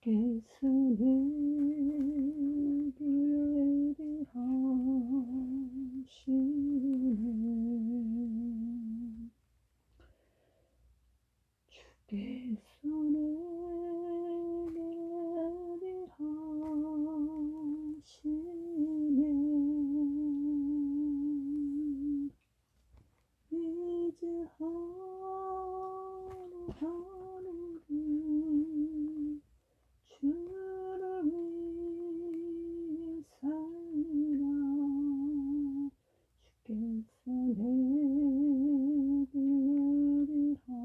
주께서 내게 예비하시네. 주께서 내게 예비하시네. 이제 하루하루를 주를 위해 살리라. 주께서 내게 예비하시네.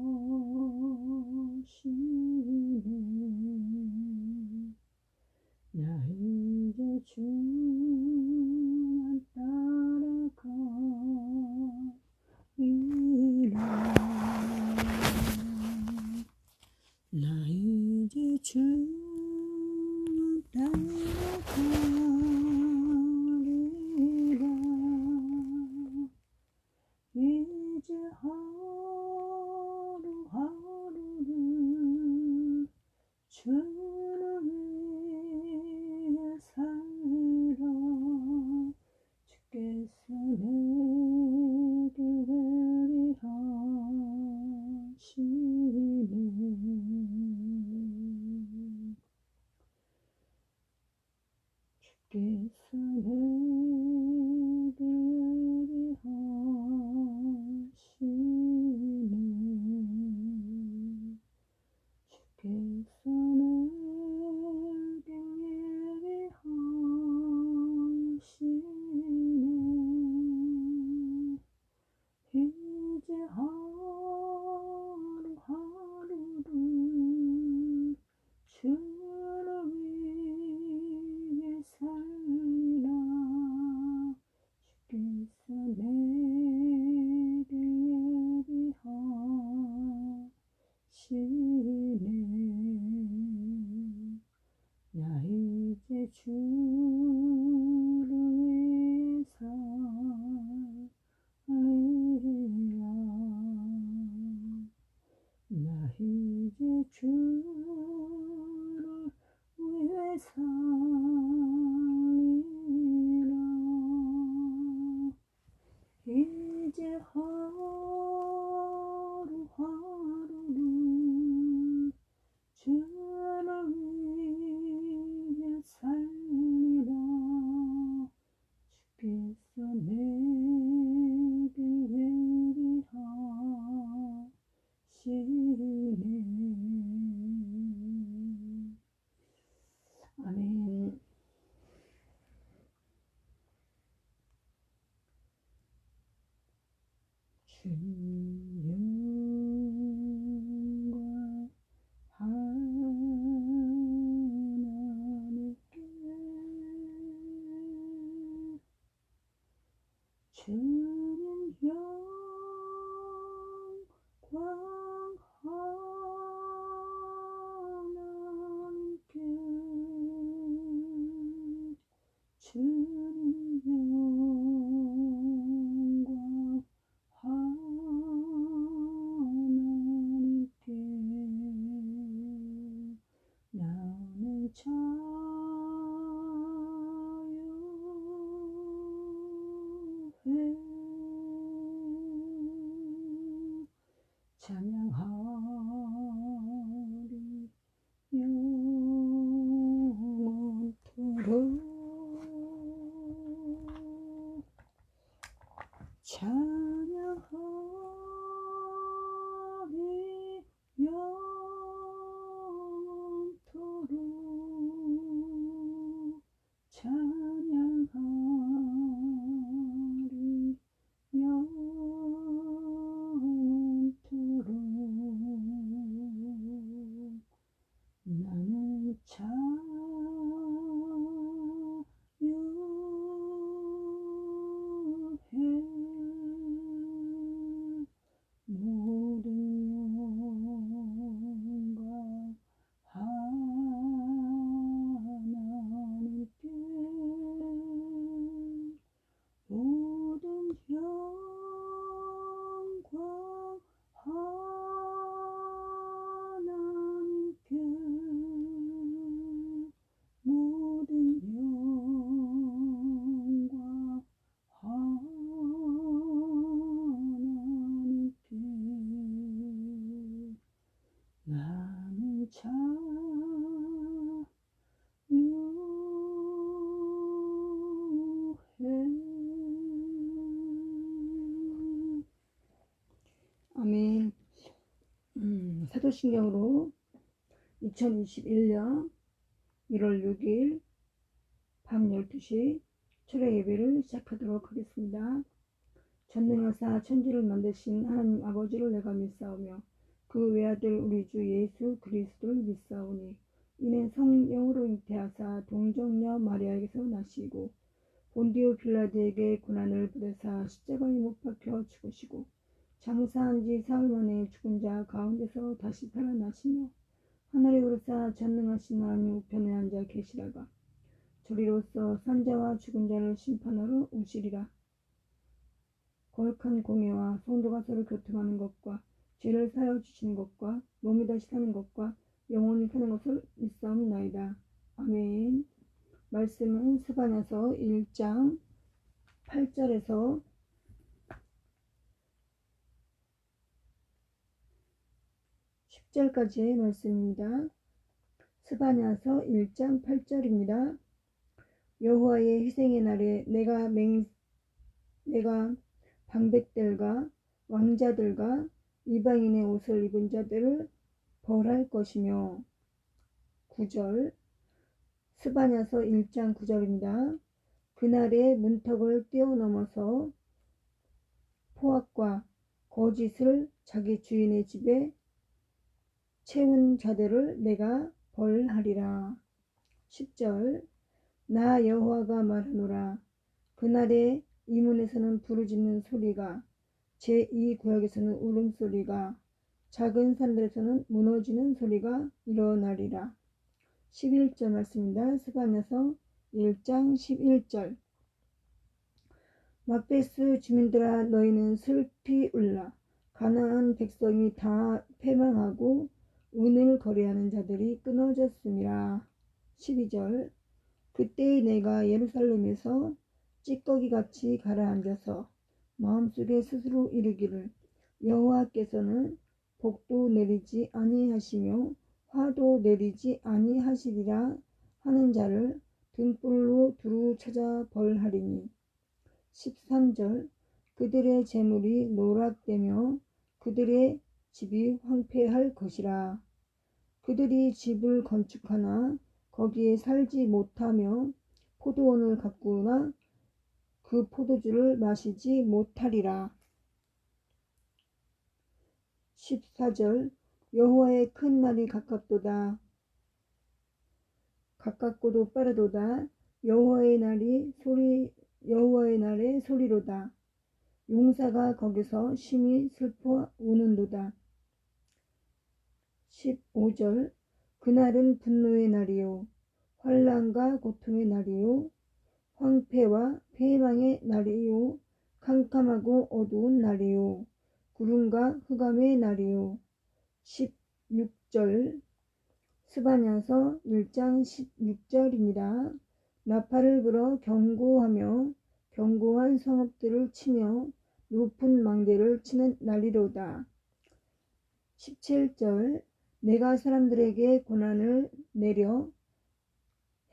나 이제 주만 따라가리라. 나 이제 주만 따라가리라. 이제 하루하루를 주를 위해 살리라. 주께서 내게 예비하시네. 주께서 내게 예비하시네. 주께서 내게 예비하시네. 이제 하루하루를 주를 위해 살리라. 주께서 내게 예비하시네. 나 이제 주를 위해 살리라. 나 이제 주를 위해 살리라. 이제 하루하루를 주를 위해 살리라. 주께서 내게 예비하시네. 아멘. 주님과 하나님께 주님 영광 하나님께 주님 영광 하나님께 나는 자유해 찬양하리 영원토록. 찬양하리 영원토록. 찬양하리 영원토록. 나는 자유해 모든 영광 하나님께 모든 영광 하나님께 아멘. 사도신경으로 2021년 1월 6일 밤 12시 철야 예배를 시작하도록 하겠습니다. 전능하사 천지를 만드신 하나님 아버지를 내가 믿사오며 그 외아들 우리 주 예수 그리스도를 믿사오니 이는 성령으로 잉태하사 동정녀 마리아에게서 나시고 본디오 빌라도에게 고난을 받으사 십자가에 못 박혀 죽으시고 장사한 지 사흘 만에 죽은 자 가운데서 다시 살아나시며 하늘에 오르사 전능하신 하나님 우편에 앉아 계시다가 저리로서 산자와 죽은 자를 심판하러 오시리라. 거룩한 공예와 성도가 서로 교통하는 것과 죄를 사하여 주시는 것과 몸이 다시 사는 것과 영원히 사는 것을 믿사옵나이다. 아멘. 말씀은 스바냐서 1장 8절에서 10절까지의 말씀입니다. 스바냐서 1장 8절입니다. 여호와의 희생의 날에 내가 방백들과 왕자들과 이방인의 옷을 입은 자들을 벌할 것이며 9절 스바냐서 1장 9절입니다. 그날에 문턱을 뛰어넘어서 포악과 거짓을 자기 주인의 집에 채운 자들을 내가 벌하리라. 10절 나 여호와가 말하노라. 그날에 이 문에서는 부르짖는 소리가 제2구역에서는 울음소리가 작은 산들에서는 무너지는 소리가 일어나리라. 11절 말씀입니다. 스바냐서 1장 11절 막베스 주민들아 너희는 슬피 울라. 가나안 백성이 다 패망하고 은을 거래하는 자들이 끊어졌음이라. 12절 그때 내가 예루살렘에서 찌꺼기같이 가라앉아서 마음속에 스스로 이르기를 여호와께서는 복도 내리지 아니하시며 화도 내리지 아니하시리라 하는 자를 등불로 두루 찾아 벌하리니. 13절 그들의 재물이 노락되며 그들의 집이 황폐할 것이라. 그들이 집을 건축하나 거기에 살지 못하며 포도원을 가꾸나 그 포도주를 마시지 못하리라. 14절 여호와의 큰 날이 가깝도다. 가깝고도 빠르도다. 여호와의 날의 소리로다. 용사가 거기서 심히 슬퍼 우는도다. 15절 그날은 분노의 날이요 환난과 고통의 날이요 황폐와 패망의 날이요 캄캄하고 어두운 날이요 구름과 흑암의 날이요. 16절 스바냐서 1장 16절입니다. 나팔을 불어 경고하며 견고한 성읍들을 치며 높은 망대를 치는 날이로다. 17절 내가 사람들에게 고난을 내려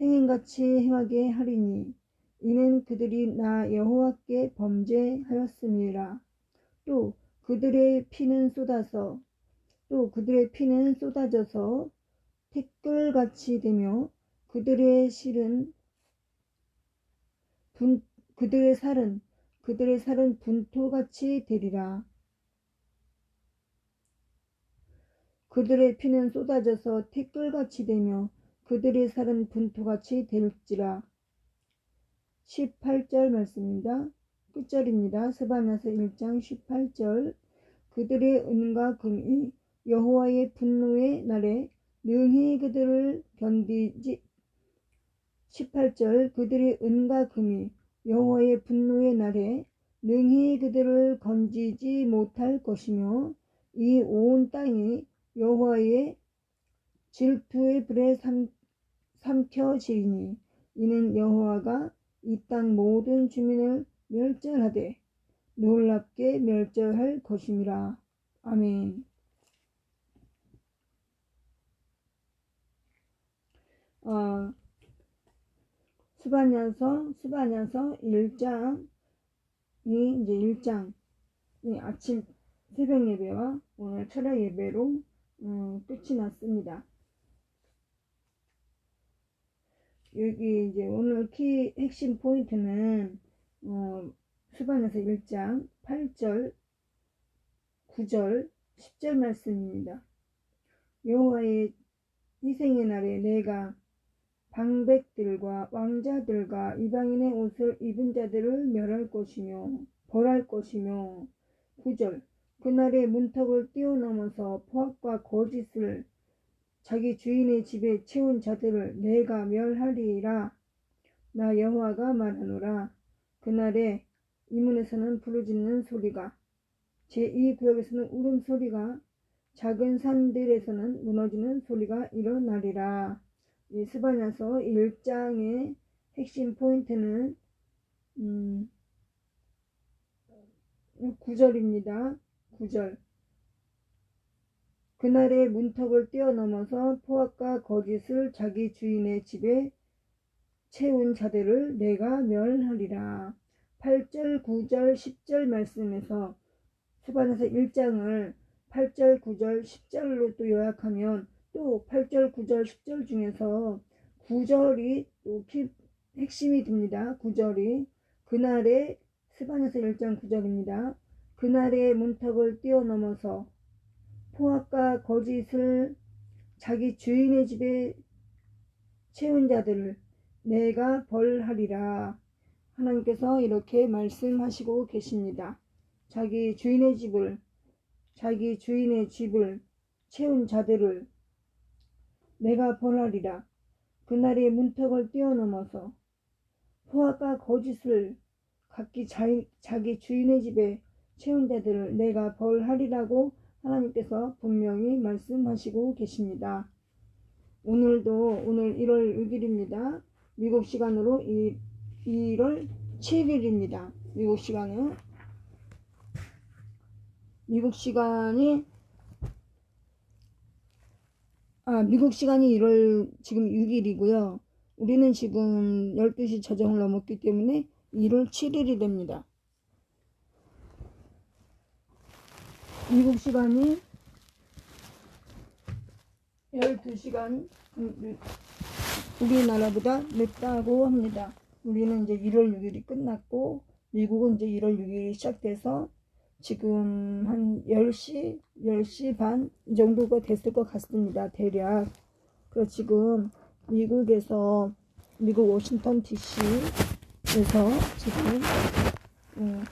행인같이 행하게 하리니 이는 그들이 나 여호와께 범죄하였음이라. 또 그들의 피는 쏟아져서 티끌같이 되며 그들의 살은 분토같이 되리라. 그들의 피는 쏟아져서 티끌같이 되며 그들의 살은 분토같이 될지라. 18절 말씀입니다. 끝절입니다. 스바냐서 1장 18절 그들의 은과 금이 여호와의 분노의 날에 능히 그들을 견디지 18절 그들의 은과 금이 여호와의 분노의 날에 능히 그들을 건지지 못할 것이며 이 온 땅이 여호와의 질투의 불에 삼켜지리니 이는 여호와가 이 땅 모든 주민을 멸절하되 놀랍게 멸절할 것임이라. 아멘. 수반야서 1장이 이제 1장 아침 새벽 예배와 오늘 철야 예배로 끝이 났습니다. 여기 이제 오늘 핵심 포인트는 수반야서 1장 8절, 9절, 10절 말씀입니다. 여호와의 희생의 날에 내가 방백들과 왕자들과 이방인의 옷을 입은 자들을 멸할 것이며 벌할 것이며 9절 그날에 문턱을 뛰어넘어서 포악과 거짓을 자기 주인의 집에 채운 자들을 내가 멸하리라. 나 여호와가 말하노라. 그날에 이 문에서는 부르짖는 소리가 제2구역에서는 울음소리가 작은 산들에서는 무너지는 소리가 일어나리라. 이 스바냐서 1장의 핵심 포인트는 9절입니다. 9절 그날의 문턱을 뛰어넘어서 포악과 거짓을 자기 주인의 집에 채운 자들을 내가 멸하리라. 8절, 9절, 10절 말씀에서 스바냐서 1장을 8절, 9절, 10절로 또 요약하면 또 8절, 9절, 10절 중에서 9절이 또 핵심이 됩니다. 9절이 그날에 스바냐서 1장 9절입니다. 그날의 문턱을 뛰어넘어서 포악과 거짓을 자기 주인의 집에 채운 자들을 내가 벌하리라. 하나님께서 이렇게 말씀하시고 계십니다. 자기 주인의 집을 채운 자들을 내가 벌하리라. 그날의 문턱을 뛰어넘어서 포악과 거짓을 각기 자기 주인의 집에 채운 자들을 내가 벌하리라고 하나님께서 분명히 말씀하시고 계십니다. 오늘 1월 6일입니다. 미국 시간으로 1월 7일입니다. 미국 시간이 지금 6일이고요. 우리는 지금 12시 저정을 넘었기 때문에 1월 7일이 됩니다. 미국 시간이 12시간 우리나라보다 늦다고 합니다. 우리는 이제 1월 6일이 끝났고 미국은 이제 1월 6일이 시작돼서 지금 한 10시 반 정도가 됐을 것 같습니다. 대략. 그래서 지금 미국 워싱턴 DC에서 지금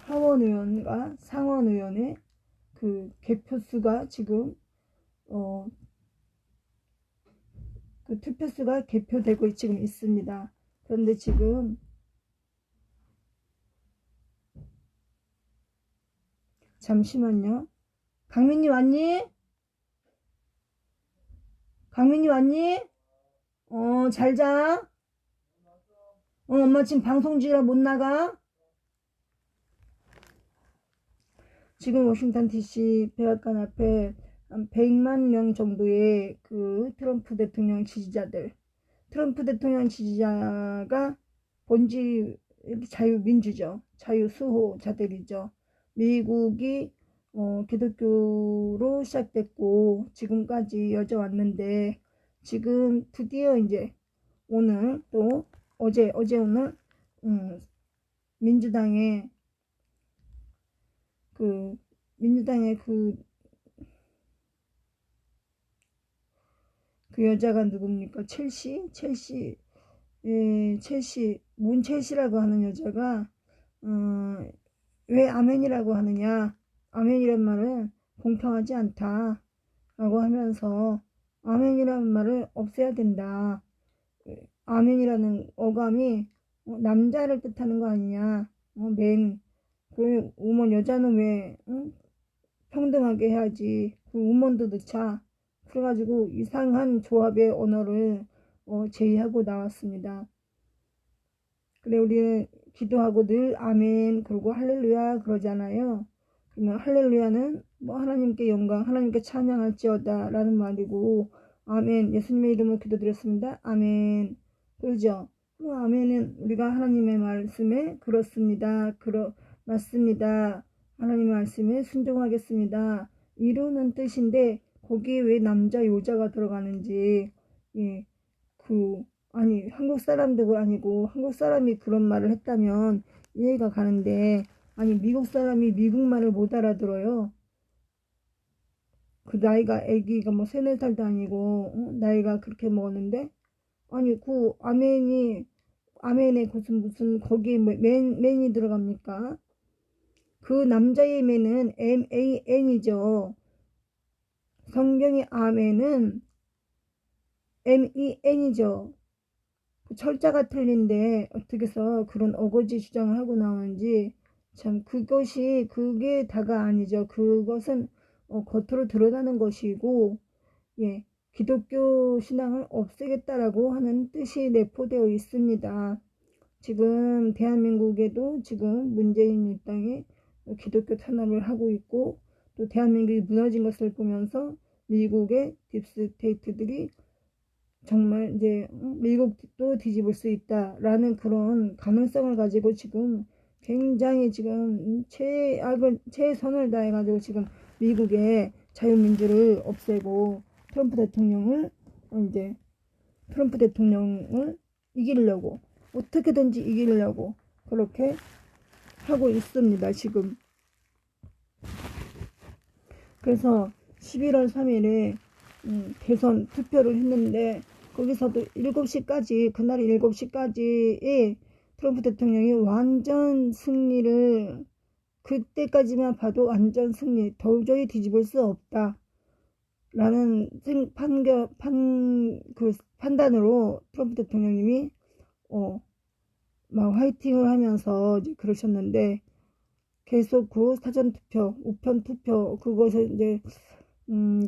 하원의원과 상원의원의 그 개표수가 지금 그 투표수가 개표되고 지금 있습니다. 그런데 지금 잠시만요. 강민이 왔니? 잘 자. 엄마 지금 방송 중이라 못 나가. 지금 워싱턴 DC 백악관 앞에 한 100만 명 정도의 그 트럼프 대통령 지지자가 본질 자유민주죠. 자유수호자들이죠. 미국이 기독교로 시작됐고 지금까지 이어져 왔는데 지금 드디어 이제 오늘 또 어제 오늘 민주당의 그 여자가 누굽니까? 문 첼시라고 하는 여자가 왜 아멘이라고 하느냐? 아멘이란 말은 공평하지 않다 라고 하면서 아멘이라는 말을 없애야 된다. 아멘이라는 어감이 남자를 뜻하는 거 아니냐? 그 우먼 여자는 왜 평등하게 해야지. 그 우먼도 넣자. 그래가지고 이상한 조합의 언어를 제의하고 나왔습니다. 그래 우리는 기도하고 늘 아멘 그리고 할렐루야 그러잖아요. 그러면 할렐루야는 뭐 하나님께 영광 하나님께 찬양할지어다 라는 말이고 아멘. 예수님의 이름으로 기도드렸습니다. 아멘. 그러죠? 그 아멘은 우리가 하나님의 말씀에 그렇습니다. 맞습니다. 하나님의 말씀에 순종하겠습니다. 이루는 뜻인데 거기에 왜 남자 여자가 들어가는지 예, 아니 한국 사람도 아니고 한국 사람이 그런 말을 했다면 이해가 가는데 아니 미국 사람이 미국 말을 못 알아들어요. 그 나이가 애기가 뭐 3-4살도 아니고 나이가 그렇게 먹었는데 아니 그 아멘에 무슨 거기에 뭐 맨이 들어갑니까? 그 남자의 맨은 MAN이죠. 성경의 아멘은 MEN이죠. 그 철자가 틀린데 어떻게 해서 그런 어거지 주장을 하고 나오는지 참 그게 다가 아니죠. 그것은 겉으로 드러나는 것이고 예, 기독교 신앙을 없애겠다라고 하는 뜻이 내포되어 있습니다. 지금 대한민국에도 지금 문재인 일당이 기독교 탄압을 하고 있고 또 대한민국이 무너진 것을 보면서 미국의 딥스테이트들이 정말 이제 미국도 뒤집을 수 있다라는 그런 가능성을 가지고 지금 굉장히 지금 최선을 다해가지고 지금 미국의 자유민주를 없애고 트럼프 대통령을 이기려고 어떻게든지 이기려고 그렇게 하고 있습니다. 지금. 그래서 11월 3일에 대선 투표를 했는데 거기서도 7시까지 그날 7시까지에 트럼프 대통령이 완전 승리를 그때까지만 봐도 완전 승리 도저히 뒤집을 수 없다 라는 판단으로 트럼프 대통령님이 막 화이팅을 하면서 이제 그러셨는데 계속 그 사전투표 우편투표 그것을 이제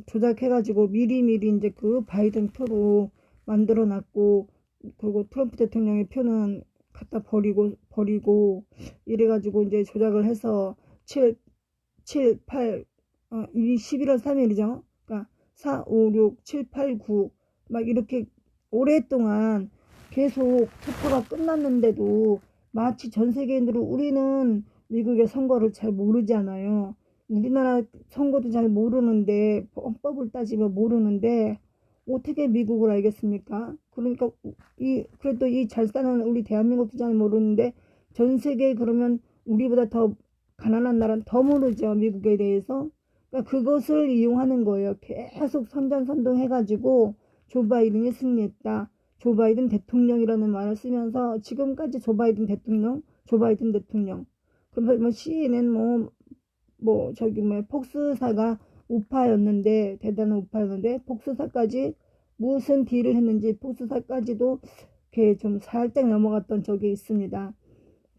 조작해가지고 미리미리 이제 그 바이든 표로 만들어 놨고 그리고 트럼프 대통령의 표는 갖다 버리고 이래가지고 이제 조작을 해서 11월 3일이죠. 그러니까 4, 5, 6, 7, 8, 9 막 이렇게 오랫동안 계속 투표가 끝났는데도 마치 전 세계인들은 우리는 미국의 선거를 잘 모르잖아요. 우리나라 선거도 잘 모르는데 헌법을 따지면 모르는데 어떻게 미국을 알겠습니까? 그러니까 그래도 이 잘 사는 우리 대한민국도 잘 모르는데 전 세계에 그러면 우리보다 더 가난한 나라는 더 모르죠. 미국에 대해서. 그러니까 그것을 이용하는 거예요. 계속 선전선동 해가지고 조 바이든이 승리했다. 조 바이든 대통령이라는 말을 쓰면서 지금까지 조 바이든 대통령. 그럼 뭐 CNN 폭스사가 우파였는데 대단한 우파였는데 폭스사까지 무슨 딜을 했는지 폭스사까지도 이렇게 좀 살짝 넘어갔던 적이 있습니다.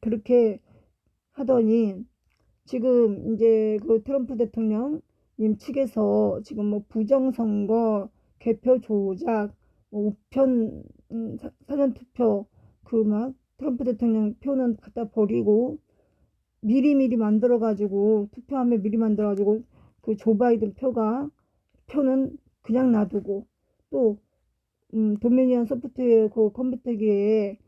그렇게 하더니 지금 이제 그 트럼프 대통령님 측에서 지금 뭐 부정선거 개표 조작 우편 사전투표 그 막 트럼프 대통령 표는 갖다 버리고 미리 만들어가지고 투표함에 미리 만들어가지고 그 조 바이든 표는 그냥 놔두고 또 도미니언 소프트웨어 그 컴퓨터기에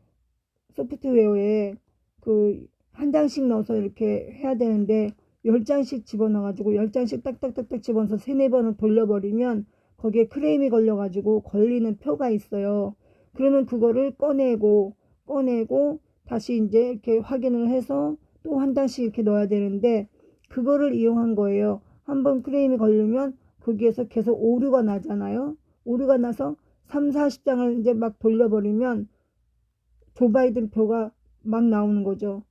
소프트웨어에 그 한 장씩 넣어서 이렇게 해야 되는데 10장씩 집어넣어가지고 10장씩 딱딱딱딱 집어넣어서 3-4번을 돌려버리면 거기에 크레임이 걸려가지고 걸리는 표가 있어요. 그러면 그거를 꺼내고 다시 이제 이렇게 확인을 해서 또 한 장씩 이렇게 넣어야 되는데 그거를 이용한 거예요. 한번 크레임이 걸리면 거기에서 계속 오류가 나잖아요. 오류가 나서 30-40장을 이제 막 돌려버리면 조 바이든 표가 막 나오는 거죠.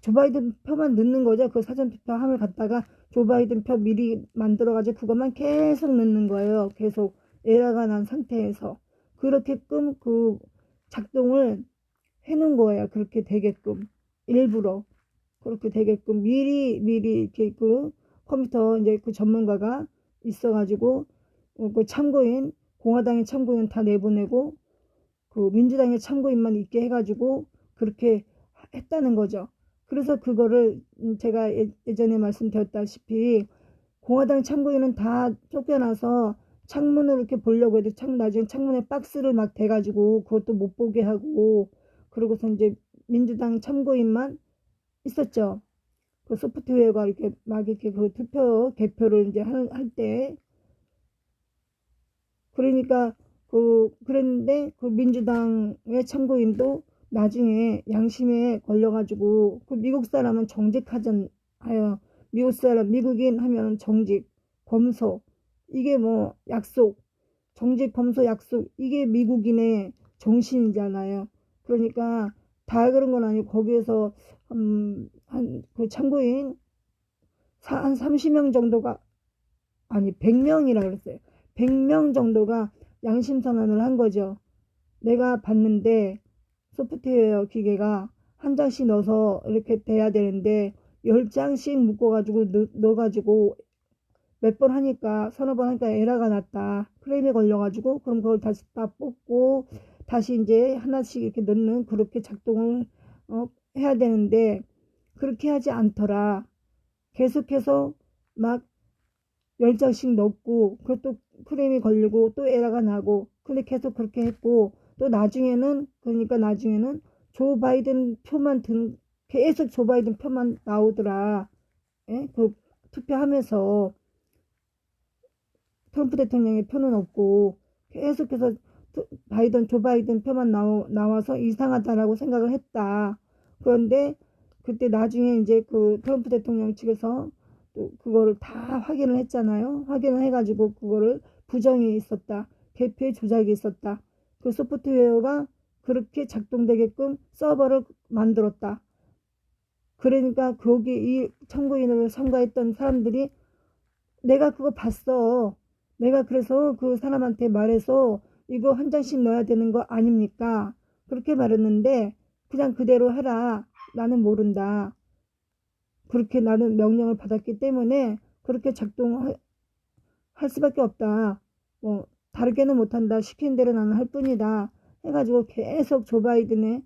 조 바이든 표만 넣는 거죠. 그 사전투표함을 갖다가 조 바이든 표 미리 만들어가지고 그것만 계속 넣는 거예요. 계속 에러가 난 상태에서. 그렇게끔 그 작동을 해놓은 거예요. 그렇게 되게끔. 일부러. 그렇게 되게끔 미리 이렇게 그 컴퓨터 이제 그 전문가가 있어가지고 그 참고인, 공화당의 참고인 다 내보내고 그 민주당의 참고인만 있게 해가지고 그렇게 했다는 거죠. 그래서 그거를 제가 예전에 말씀드렸다시피 공화당 참고인은 다 쫓겨나서 창문을 이렇게 보려고 해도 나중에 창문에 박스를 막 대가지고 그것도 못 보게 하고, 그러고서 이제 민주당 참고인만 있었죠. 그 소프트웨어가 이렇게 막 이렇게 그 개표를 이제 할 때, 그러니까 그랬는데 그 민주당의 참고인도 나중에 양심에 걸려가지고, 그 미국 사람은 정직하잖아요. 미국인 하면 정직, 검소, 이게 뭐 약속, 정직, 검소, 약속, 이게 미국인의 정신이잖아요. 그러니까 다 그런 건 아니고, 거기에서 한 그 참고인 한 30명 정도가, 아니 100명이라 그랬어요. 100명 정도가 양심선언을 한 거죠. 내가 봤는데 소프트웨어 기계가 한 장씩 넣어서 이렇게 돼야 되는데 10장씩 묶어가지고 넣어가지고 몇 번 하니까, 서너 번 하니까 에러가 났다, 크레임에 걸려가지고, 그럼 그걸 다시 다 뽑고 다시 이제 하나씩 이렇게 넣는, 그렇게 작동을 해야 되는데 그렇게 하지 않더라. 계속해서 막 10장씩 넣고, 그것도 크레임이 걸리고 또 에러가 나고, 근데 계속 그렇게 했고, 또 나중에는, 그러니까 나중에는 조 바이든 표만 계속 조 바이든 표만 나오더라. 예? 그 투표하면서 트럼프 대통령의 표는 없고, 계속해서 조 바이든 표만 나와서 이상하다라고 생각을 했다. 그런데 그때 나중에 이제 그 트럼프 대통령 측에서 또 그거를 다 확인을 했잖아요. 확인을 해가지고 그거를 부정이 있었다, 개표에 조작이 있었다, 그 소프트웨어가 그렇게 작동되게끔 서버를 만들었다. 그러니까 거기 이 참고인으로 참가했던 사람들이, 내가 그거 봤어, 내가 그래서 그 사람한테 말해서 이거 한 장씩 넣어야 되는 거 아닙니까, 그렇게 말했는데, 그냥 그대로 해라, 나는 모른다, 그렇게 나는 명령을 받았기 때문에 그렇게 작동할 수밖에 없다, 뭐 다르게는 못한다, 시키는 대로 나는 할 뿐이다 해가지고 계속 조 바이든의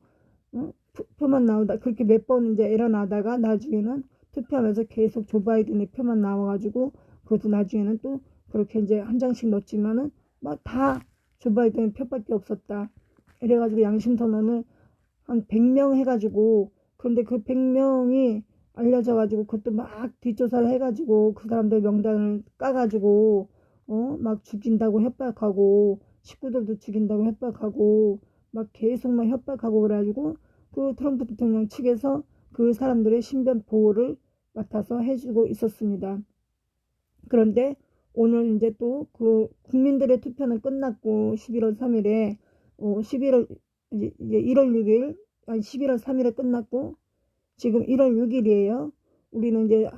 표만 나오다, 그렇게 몇 번 이제 일어나다가 나중에는 투표하면서 계속 조 바이든의 표만 나와가지고, 그것도 나중에는 또 그렇게 이제 한 장씩 넣었지만은 막 다 조 바이든의 표밖에 없었다. 이래가지고 양심 선언을 한 100명 해가지고, 그런데 그 100명이 알려져가지고 그것도 막 뒷조사를 해가지고 그 사람들 명단을 까가지고 막 죽인다고 협박하고, 식구들도 죽인다고 협박하고, 막 계속 막 협박하고, 그래가지고 그 트럼프 대통령 측에서 그 사람들의 신변 보호를 맡아서 해주고 있었습니다. 그런데 오늘 이제 또 그 국민들의 투표는 끝났고, 11월 3일에 11월 이제 1월 6일, 아니 11월 3일에 끝났고, 지금 1월 6일이에요. 우리는 이제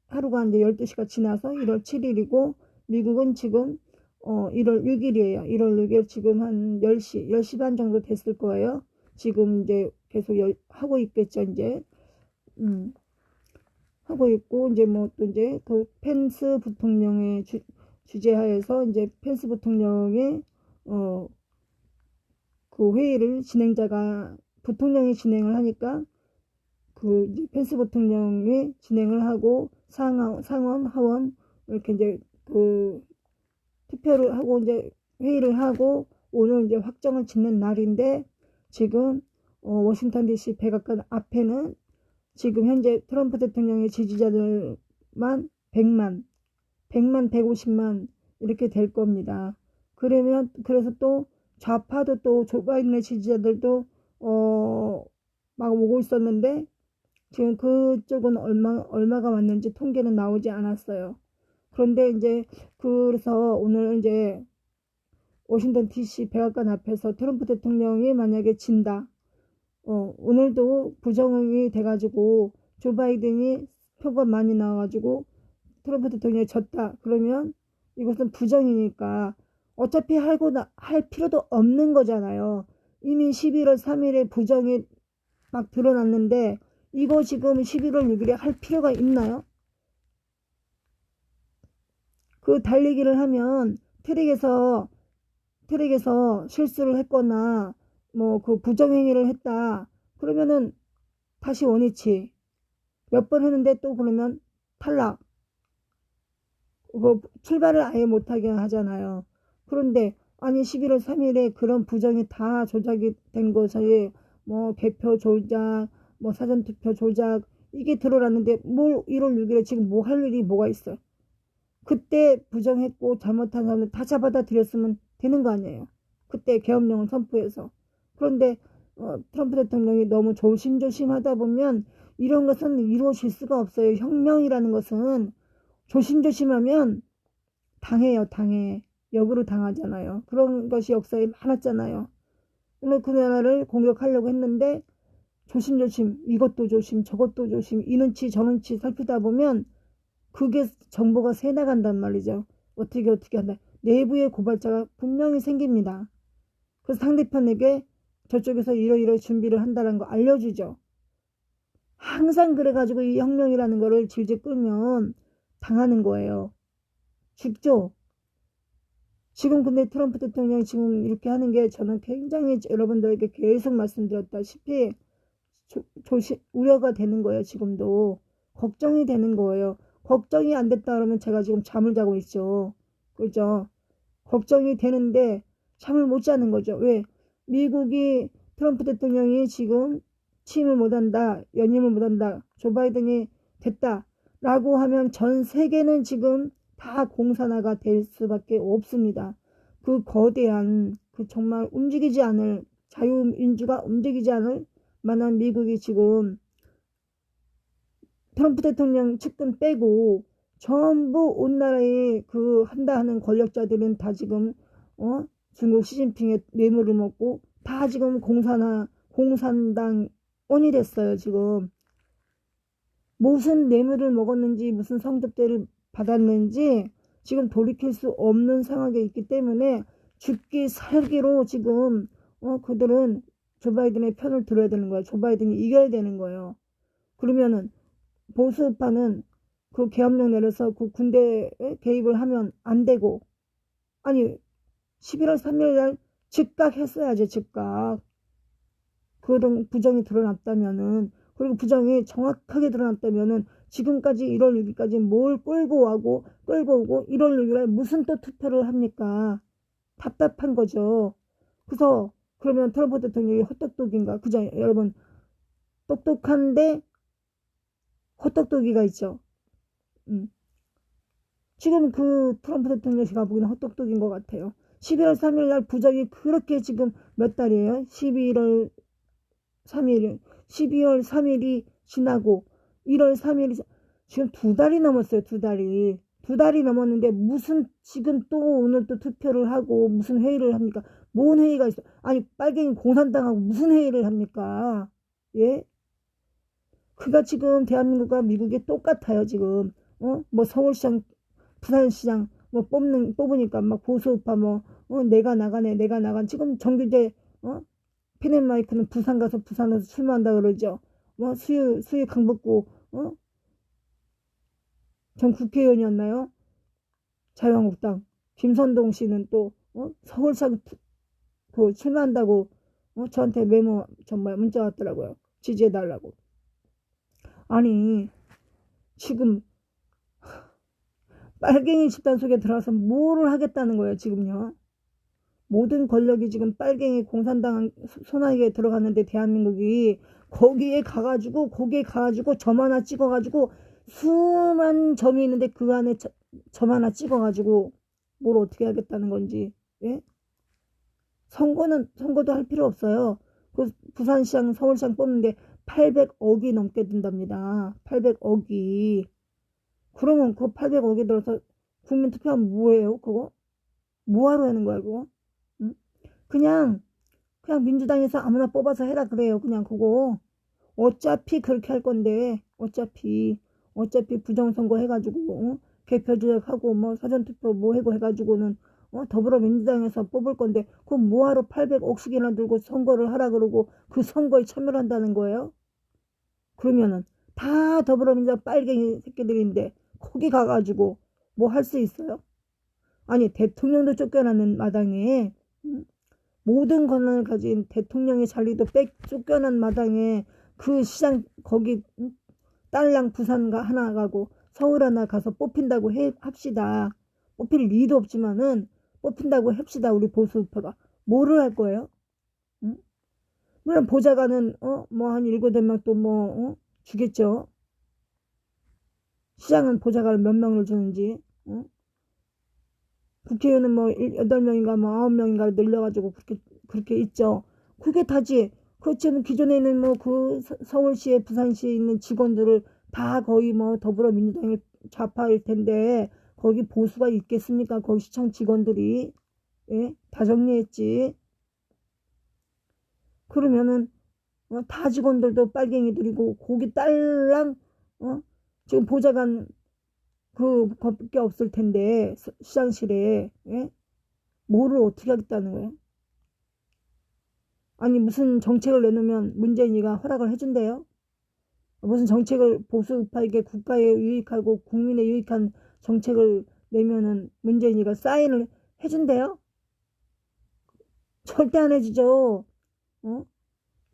하루가 이제 12시가 지나서 1월 7일이고, 미국은 지금 1월 6일이에요. 1월 6일 지금 한 10시 반 정도 됐을 거예요. 지금 이제 계속 하고 있겠죠, 이제. 하고 있고, 이제 뭐 또 이제 그 펜스 부통령의 주재하에서 이제 펜스 부통령의 그 회의를 부통령이 진행을 하니까, 그 펜스 부통령이 진행을 하고 상원, 하원 이렇게 이제 그 투표를 하고 이제 회의를 하고, 오늘 이제 확정을 짓는 날인데, 지금 워싱턴 DC 백악관 앞에는 지금 현재 트럼프 대통령의 지지자들만 100만, 150만 이렇게 될 겁니다. 그래서 또 좌파도 또 조 바이든의 지지자들도 막 오고 있었는데, 지금 그쪽은 얼마가 왔는지 통계는 나오지 않았어요. 그런데 이제 그래서 오늘 이제 워싱턴 DC 백악관 앞에서 트럼프 대통령이 만약에 진다, 오늘도 부정이 돼가지고 조 바이든이 표가 많이 나와가지고 트럼프 대통령이 졌다, 그러면 이것은 부정이니까 어차피 할 필요도 없는 거잖아요. 이미 11월 3일에 부정이 막 드러났는데, 이거 지금 11월 6일에 할 필요가 있나요? 그 달리기를 하면 트랙에서 실수를 했거나 뭐 그 부정행위를 했다, 그러면은 다시 원위치 몇 번 했는데 또 그러면 탈락, 출발을 아예 못하게 하잖아요. 그런데 아니 11월 3일에 그런 부정이 다 조작이 된 것에 뭐 개표 조작, 뭐 사전투표 조작 이게 드러났는데 뭘 1월 6일에 지금 뭐 할 일이 뭐가 있어요. 그때 부정했고 잘못한 사람을 다 잡아다 드렸으면 되는 거 아니에요. 그때 계엄령을 선포해서. 그런데 트럼프 대통령이 너무 조심조심하다 보면 이런 것은 이루어질 수가 없어요. 혁명이라는 것은 조심조심하면 당해요. 당해. 역으로 당하잖아요. 그런 것이 역사에 많았잖아요. 오늘 그 나라를 공격하려고 했는데 조심조심 이것도 조심 저것도 조심 이는치 저는치 살피다 보면 그게 정보가 새나간단 말이죠. 어떻게 한다. 내부의 고발자가 분명히 생깁니다. 그래서 상대편에게 저쪽에서 이러이러 준비를 한다는 거 알려주죠. 항상 그래가지고 이 혁명이라는 거를 질질 끌면 당하는 거예요. 죽죠. 지금 근데 트럼프 대통령이 지금 이렇게 하는 게 저는 굉장히 여러분들에게 계속 말씀드렸다시피 우려가 되는 거예요. 지금도 걱정이 되는 거예요. 걱정이 안 됐다 그러면 제가 지금 잠을 자고 있죠. 그죠? 걱정이 되는데 잠을 못 자는 거죠. 왜? 미국이 트럼프 대통령이 지금 취임을 못한다, 연임을 못한다, 조 바이든이 됐다라고 하면 전 세계는 지금 다 공산화가 될 수밖에 없습니다. 그 거대한 그 정말 움직이지 않을 자유민주가 움직이지 않을 만한 미국이 지금 트럼프 대통령 측근 빼고 전부 온 나라에 그 한다 하는 권력자들은 다 지금 중국 시진핑의 뇌물을 먹고 다 지금 공산당원이 됐어요. 지금 무슨 뇌물을 먹었는지 무슨 성접대를 받았는지 지금 돌이킬 수 없는 상황에 있기 때문에 죽기 살기로 지금 그들은 조 바이든의 편을 들어야 되는 거예요. 조 바이든이 이겨야 되는 거예요. 그러면은 보수파는 그 계엄령 내려서 그 군대에 개입을 하면 안 되고 아니 11월 3일 날 즉각 했어야지. 즉각 그런 부정이 드러났다면은 그리고 부정이 정확하게 드러났다면은 지금까지 1월 6일까지 뭘 끌고 오고 1월 6일에 무슨 또 투표를 합니까? 답답한 거죠. 그래서 그러면 트럼프 대통령이 헛똑똑인가? 그죠? 여러분 똑똑한데 헛똑똑이가 있죠. 지금 그 트럼프 대통령 제가 보기에는 헛똑똑인 것 같아요. 11월 3일 날 부정이 그렇게 지금 몇 달이에요? 11월 3일이 지나고 1월 3일이 지금 2달이 넘었어요. 2달이 넘었는데 무슨 지금 또 오늘 또 투표를 하고 무슨 회의를 합니까? 뭔 회의가 있어? 아니 빨갱이 공산당하고 무슨 회의를 합니까? 예? 그가 지금 대한민국과 미국이 똑같아요. 지금 뭐 서울시장 부산시장 뭐 뽑으니까 막 보수우파 뭐 내가 나가네 지금 정규제 피넷마이크는 부산에서 출마한다 그러죠. 뭐 수유 강북구 전 국회의원이었나요? 자유한국당 김선동 씨는 또 서울시장 그 출마한다고 저한테 메모 정말 문자 왔더라고요. 지지해달라고. 아니 지금 빨갱이 집단 속에 들어가서 뭐를 하겠다는 거예요. 지금요. 모든 권력이 지금 빨갱이 공산당 손아귀에 들어갔는데 대한민국이 거기에 가가지고 점 하나 찍어가지고 수만 점이 있는데 그 안에 점 하나 찍어가지고 뭘 어떻게 하겠다는 건지. 예? 선거도 할 필요 없어요. 그 부산시장 서울시장 뽑는데 800억이 넘게 든답니다. 800억이. 그러면 그 800억이 들어서 국민 투표하면 뭐예요? 그거? 뭐하러 하는 거야 그거? 응? 그냥 민주당에서 아무나 뽑아서 해라 그래요. 그냥 그거 어차피 그렇게 할 건데 어차피 부정선거 해가지고 개표 조작하고 뭐 사전투표 뭐 해가지고는 더불어민주당에서 뽑을 건데 그럼 뭐하러 800억씩이나 들고 선거를 하라 그러고 그 선거에 참여를 한다는 거예요? 그러면은 다 더불어민주당 빨갱이 새끼들인데 거기 가가지고 뭐 할 수 있어요? 아니 대통령도 쫓겨나는 마당에 모든 권한을 가진 대통령의 자리도 쫓겨난 마당에 그 시장 거기 딸랑 부산가 하나 가고 서울 하나 가서 뽑힌다고 합시다. 뽑힐 리도 없지만은 뽑힌다고 합시다. 우리 보수우파가 뭐를 할 거예요? 응? 물론 보좌관은 뭐 한 7~8명 또 뭐 주겠죠. 시장은 보좌관을 몇 명을 주는지. 국회의원은 뭐 8명인가 뭐 9명인가 늘려가지고 그렇게 있죠. 그게 다지. 그렇지만 기존에 있는 뭐 그 서울시에 부산시에 있는 직원들을 다 거의 뭐 더불어민주당의 좌파일 텐데 거기 보수가 있겠습니까? 거기 시청 직원들이. 예? 다 정리했지. 그러면은 다 직원들도 빨갱이들이고 거기 딸랑 지금 보좌관 그밖에 없을 텐데 시장실에. 예? 뭐를 어떻게 하겠다는 거예요? 아니 무슨 정책을 내놓으면 문재인이가 허락을 해준대요? 무슨 정책을 보수파에게 국가에 유익하고 국민에 유익한 정책을 내면은 문재인이가 사인을 해준대요? 절대 안 해주죠.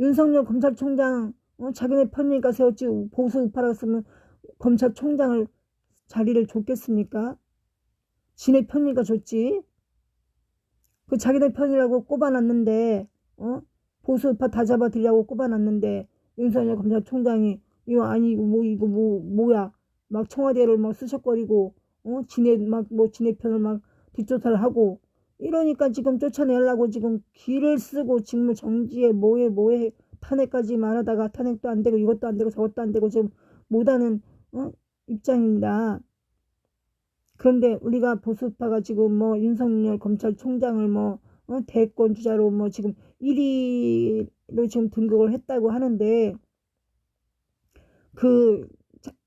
윤석열 검찰총장 자기네 편이니까 세웠지 보수우파라고 쓰면 검찰총장을 자리를 줬겠습니까? 지네 편이니까 줬지. 그 자기네 편이라고 꼽아놨는데 보수우파 다 잡아들이라고 꼽아놨는데 윤석열 검찰총장이 이거 아니 이거 뭐야 막 청와대를 막 수석거리고 지네 편을 막 뒷조사를 하고 이러니까 지금 쫓아내려고 지금 기를 쓰고 직무 정지에 뭐해 탄핵까지 말하다가 탄핵도 안 되고 이것도 안 되고 저것도 안 되고 지금 못하는 입장입니다. 그런데 우리가 보수파가 지금 뭐 윤석열 검찰총장을 뭐 대권 주자로 뭐 지금 1위로 지금 등극을 했다고 하는데 그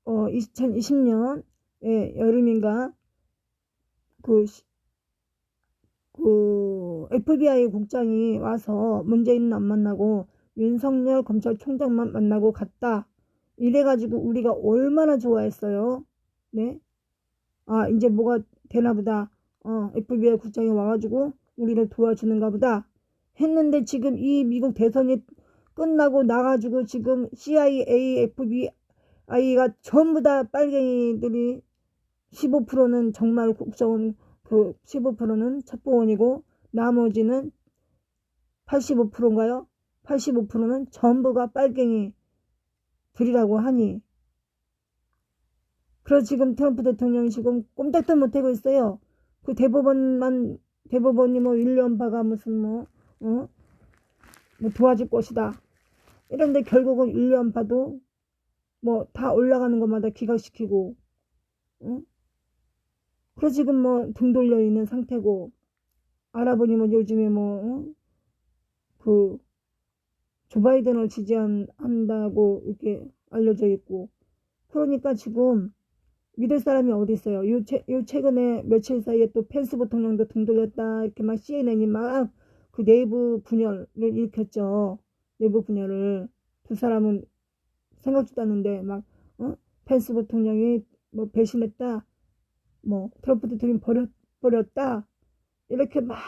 2020년 여름인가 그 FBI 국장이 와서 문재인은 안 만나고 윤석열 검찰총장만 만나고 갔다. 이래가지고 우리가 얼마나 좋아했어요. 네? 아 이제 뭐가 되나 보다. FBI 국장이 와가지고 우리를 도와주는가 보다 했는데 지금 이 미국 대선이 끝나고 나가지고 지금 CIA, FBI가 전부 다 빨갱이들이 15%는 정말 국정원 그 15%는 첩보원이고 나머지는 85%인가요? 85%는 전부가 빨갱이들이라고 하니 그래서 지금 트럼프 대통령이 지금 꼼짝도 못하고 있어요. 그 대법원이 뭐 윌리엄바가 무슨 뭐 도와줄 것이다. 이런데 결국은 윌리엄바도 뭐 다 올라가는 것마다 기각시키고 그래서 지금 뭐 등 돌려 있는 상태고 알아보니 뭐 요즘에 그 조 바이든을 지지한다고 이렇게 알려져 있고 그러니까 지금 믿을 사람이 어디 있어요. 요 최근에 며칠 사이에 또 펜스 부통령도 등 돌렸다 이렇게 막 CNN이 막 그 내부 분열을 일으켰죠. 내부 분열을 두 사람은 생각지도 않는데 막 펜스 부통령이 뭐 배신했다. 뭐 트럼프 대통령이 버렸다. 이렇게 막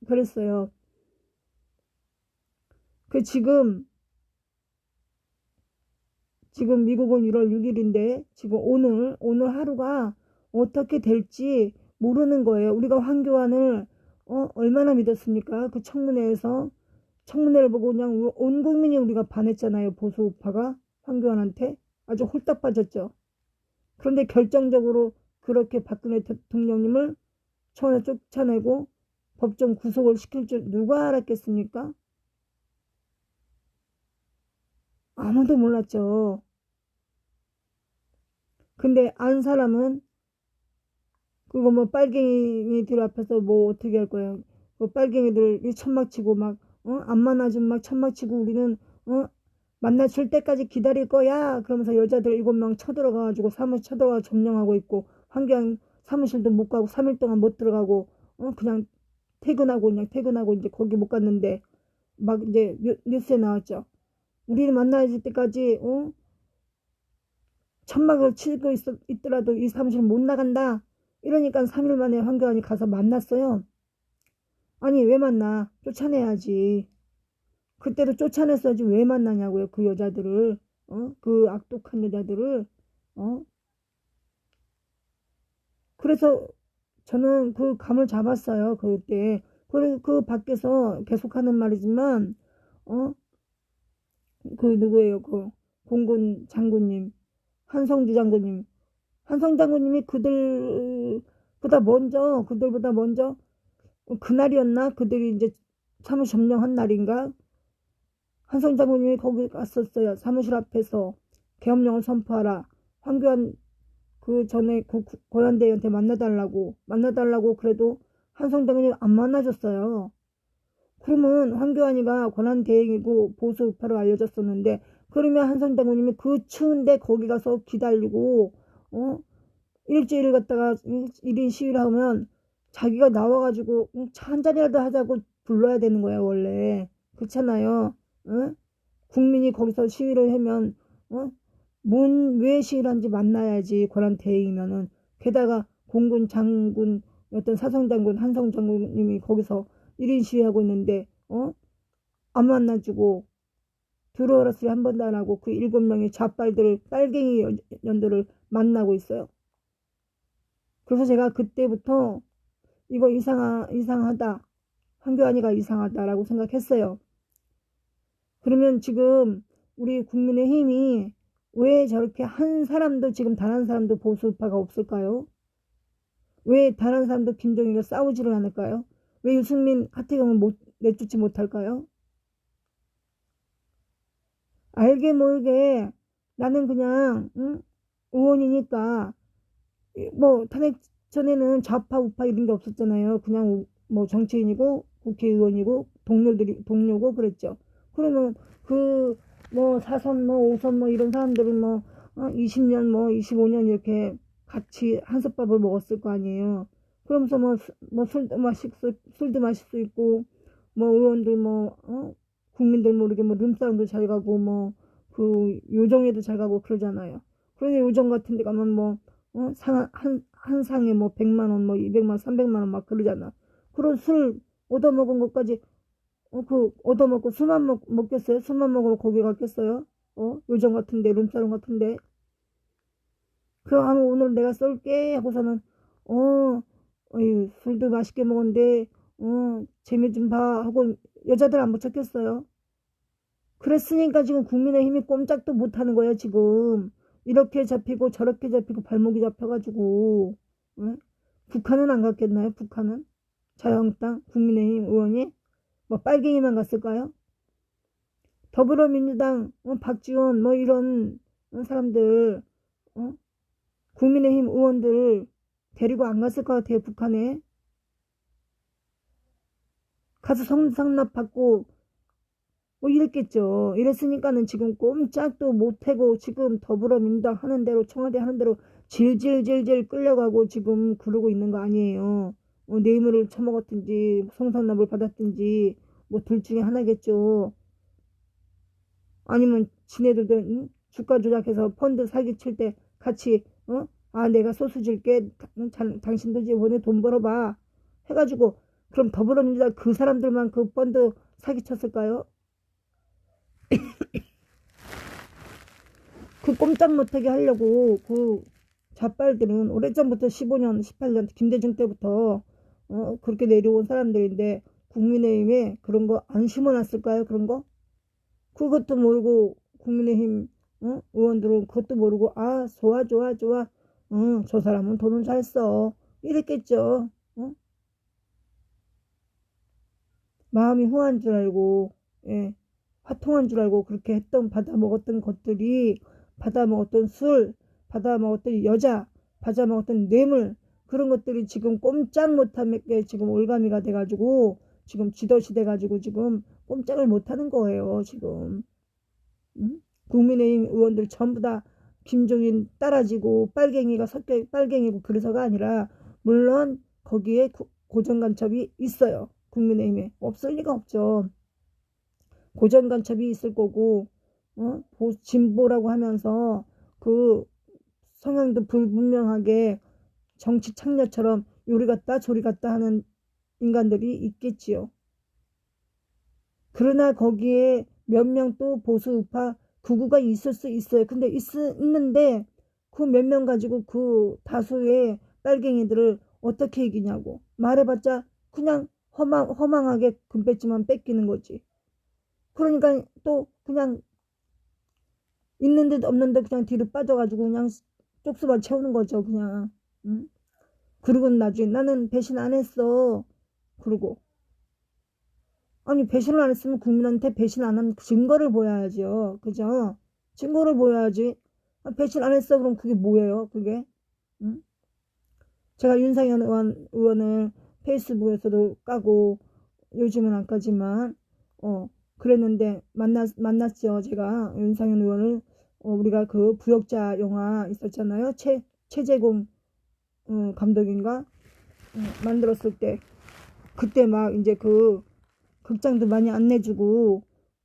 그랬어요. 그 지금 미국은 1월 6일인데 지금 오늘 하루가 어떻게 될지 모르는 거예요. 우리가 황교안을 얼마나 믿었습니까? 그 청문회를 보고 그냥 온 국민이 우리가 반했잖아요. 보수우파가 황교안한테 아주 홀딱 빠졌죠. 그런데 결정적으로 그렇게 박근혜 대통령님을 청와대 쫓아내고 법정 구속을 시킬 줄 누가 알았겠습니까? 아무도 몰랐죠. 근데 안 사람은 그거 뭐 빨갱이들 앞에서 뭐 어떻게 할 거야. 그 빨갱이들 천막 치고 막 안 만나주면 막 천막 치고 우리는 만나줄 때까지 기다릴 거야. 그러면서 여자들 7명 쳐들어가가지고 사무실 쳐들어가 점령하고 있고 환경 사무실도 못 가고 3일 동안 못 들어가고 그냥 퇴근하고 이제 거기 못 갔는데 막 이제 뉴스에 나왔죠. 우리는 만나줄 때까지 천막을 치고 있더라도 이 사무실 못 나간다. 이러니까 3일 만에 황교안이 가서 만났어요. 아니 왜 만나? 쫓아내야지. 그때도 쫓아냈어야지 왜 만나냐고요. 그 여자들을 그 악독한 여자들을 그래서 저는 그 감을 잡았어요. 그때. 그 밖에서 계속하는 말이지만, 그 누구예요? 그 공군 장군님, 한성주 장군님. 한성 장군님이 그들보다 먼저, 그날이었나? 그들이 이제 사무실 점령한 날인가? 한성 장군님이 거기 갔었어요. 사무실 앞에서 계엄령을 선포하라. 황교안 그 전에 고현대한테 만나달라고 그래도 한성 장군님 안 만나줬어요. 그러면 황교안이가 권한대행이고 보수 우파로 알려졌었는데, 그러면 한성 장군님이 그 추운데 거기 가서 기다리고 일주일을 갖다가 1인 시위를 하면 자기가 나와가지고 차 한잔이라도 하자고 불러야 되는 거예요. 원래 그렇잖아요. 국민이 거기서 시위를 하면 왜 시위를 한지 만나야지. 권한대행이면은. 게다가 공군 장군 어떤 사성장군 한성장군님이 거기서 1인 시위하고 있는데 안 만나주고 들어오라 소리 한 번도 안 하고 그 7명의 좌빨들을, 빨갱이 년들을 만나고 있어요. 그래서 제가 그때부터 이거 이상하다. 황교안이가 이상하다라고 생각했어요. 그러면 지금 우리 국민의힘이 왜 저렇게 한 사람도, 지금 단 한 사람도 보수우파가 없을까요? 왜 단 한 사람도 김정일과 싸우지를 않을까요? 왜 유승민, 하태경을 내쫓지 못할까요? 알게 모르게 나는 그냥 의원이니까, 뭐 탄핵 전에는 좌파 우파 이런 게 없었잖아요. 그냥 뭐 정치인이고 국회의원이고 동료고 그랬죠. 그러면 그 뭐 4선 뭐 5선 뭐 이런 사람들은 뭐 20년 뭐 25년 이렇게 같이 한솥밥을 먹었을 거 아니에요. 그러면서 뭐 술도 마실 수 있고, 뭐 의원들 국민들 모르게 뭐 룸싸움도 잘 가고 뭐 그 요정에도 잘 가고 그러잖아요. 그런데 요정 같은 데 가면 뭐 한 상에 뭐 100만 원, 뭐 200만, 300만 원 막 그러잖아. 그런 술 얻어먹은 것까지 얻어먹고 술만 먹겠어요? 술만 먹으러 거기 갔겠어요? 요정 같은데, 룸사롱 같은데. 그럼 오늘 내가 쏠게 하고서는 어이, 술도 맛있게 먹었는데 재미 좀 봐 하고 여자들 안 붙였겠어요? 그랬으니까 지금 국민의힘이 꼼짝도 못하는 거예요. 지금 이렇게 잡히고 저렇게 잡히고 발목이 잡혀가지고. 응? 북한은 안 갔겠나요? 북한은 자유한국당 국민의힘 의원이 뭐 빨갱이만 갔을까요? 더불어민주당 박지원 뭐 이런 사람들 국민의힘 의원들 데리고 안 갔을 것 같아요. 북한에 가서 성상납 받고 뭐 이랬겠죠. 이랬으니까는 지금 꼼짝도 못하고 지금 더불어민주당 하는 대로, 청와대 하는 대로 질질질질 끌려가고 지금 그러고 있는 거 아니에요. 뇌물을 처먹었든지 성상납을 받았든지 뭐 둘 중에 하나겠죠. 아니면 지네들도 주가 조작해서 펀드 사기칠 때 같이 내가 소수 줄게, 당신도 이번에 돈 벌어봐 해가지고, 그럼 더불어민주당 그 사람들만 그 펀드 사기쳤을까요? 그 꼼짝 못하게 하려고 그 좌빨들은 오래전부터 15년 18년 김대중 때부터 그렇게 내려온 사람들인데, 국민의힘에 그런 거 안 심어놨을까요? 그런 거 그것도 모르고 국민의힘 의원들은 그것도 모르고 좋아 저 사람은 돈을 잘 써 이랬겠죠. 마음이 후한 줄 알고, 예, 화통한 줄 알고 그렇게 받아먹었던 것들이, 받아먹었던 술, 받아먹었던 여자, 받아먹었던 뇌물, 그런 것들이 지금 꼼짝 못하게 지금 올가미가 돼가지고 지금 지도시 돼가지고 지금 꼼짝을 못하는 거예요. 지금 국민의힘 의원들 전부 다 김종인 따라지고 빨갱이고 그래서가 아니라, 물론 거기에 고정간첩이 있어요. 국민의힘에 없을 리가 없죠. 고정간첩이 있을 거고 진보라고 하면서 그 성향도 불분명하게 정치 창녀처럼 요리 갔다 저리 갔다 하는 인간들이 있겠지요. 그러나 거기에 몇 명 또 보수 우파 극우가 있을 수 있어요. 근데 있는데 그 몇 명 가지고 그 다수의 빨갱이들을 어떻게 이기냐고. 말해봤자 그냥 허망하게 금배지만 뺏기는 거지. 그러니까 또 그냥 있는 듯 없는 듯 그냥 뒤로 빠져가지고 그냥 쪽수만 채우는 거죠. 그냥. 응? 그리고 나중에 나는 배신 안 했어. 그러고 아니 배신을 안 했으면 국민한테 배신 안 한 증거를 보여야죠. 그죠? 증거를 보여야지. 아, 배신 안 했어. 그럼 그게 뭐예요? 그게? 응? 제가 윤상현 의원을 페이스북에서도 까고 요즘은 안 까지만 그랬는데 만났죠. 제가 윤상현 의원을 우리가 그 부역자 영화 있었잖아요. 최재공 감독인가 만들었을 때 그때 막 이제 그 극장도 많이 안 내주고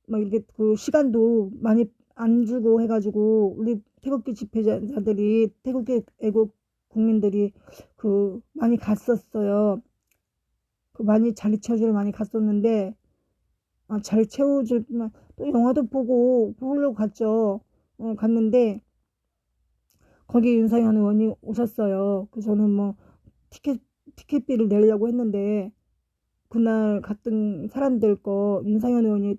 막 이렇게 그 시간도 많이 안 주고 해가지고 우리 태극기 집회자들이 태극기 애국 국민들이 그 많이 갔었어요. 그 많이 자리 채워주러 많이 갔었는데 자리 채워줄만 또 영화도 보려고 갔죠. 갔는데 거기 윤상현 의원이 오셨어요. 그 저는 뭐 티켓비를 내려고 했는데 그날 갔던 사람들 거 윤상현 의원이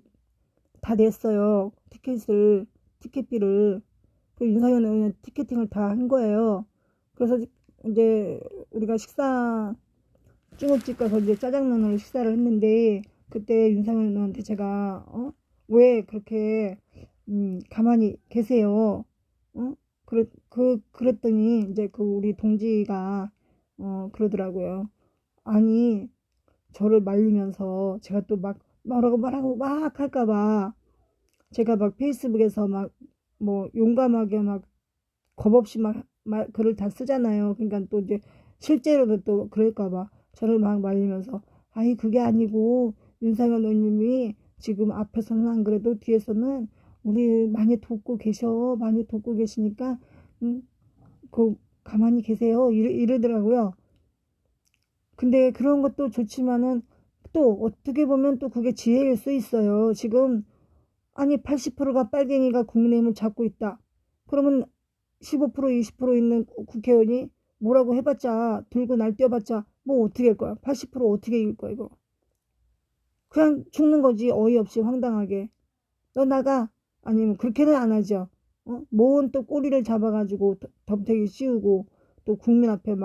다 냈어요. 티켓비를. 그 윤상현 의원이 티켓팅을 다 한 거예요. 그래서 이제 우리가 중국집 가서 이제 짜장면으로 식사를 했는데 그때 윤상현 의원한테 제가 왜 그렇게 가만히 계세요? 어? 그랬더니 이제 그 우리 동지가 그러더라고요. 아니 저를 말리면서 제가 또 막 말하고 막 할까봐 제가 막 페이스북에서 막 뭐 용감하게 막 겁없이 막 글을 다 쓰잖아요. 그러니까 또 이제 실제로도 또 그럴까봐 저를 막 말리면서 아니 그게 아니고 윤상현 의원님이 지금 앞에서는 안 그래도 뒤에서는 우리 많이 돕고 계시니까 그 가만히 계세요 이러더라고요. 근데 그런 것도 좋지만은 또 어떻게 보면 또 그게 지혜일 수 있어요. 지금 아니 80%가 빨갱이가 국민의힘을 잡고 있다. 그러면 15% 20% 있는 국회의원이 뭐라고 해봤자 들고 날뛰어봤자 뭐 어떻게 할 거야. 80% 어떻게 이길 거야 이거. 그냥 죽는 거지. 어이없이 황당하게. 너 나가. 아니면 그렇게는 안 하죠. 뭔 또 꼬리를 잡아가지고 덤태기 씌우고 또 국민 앞에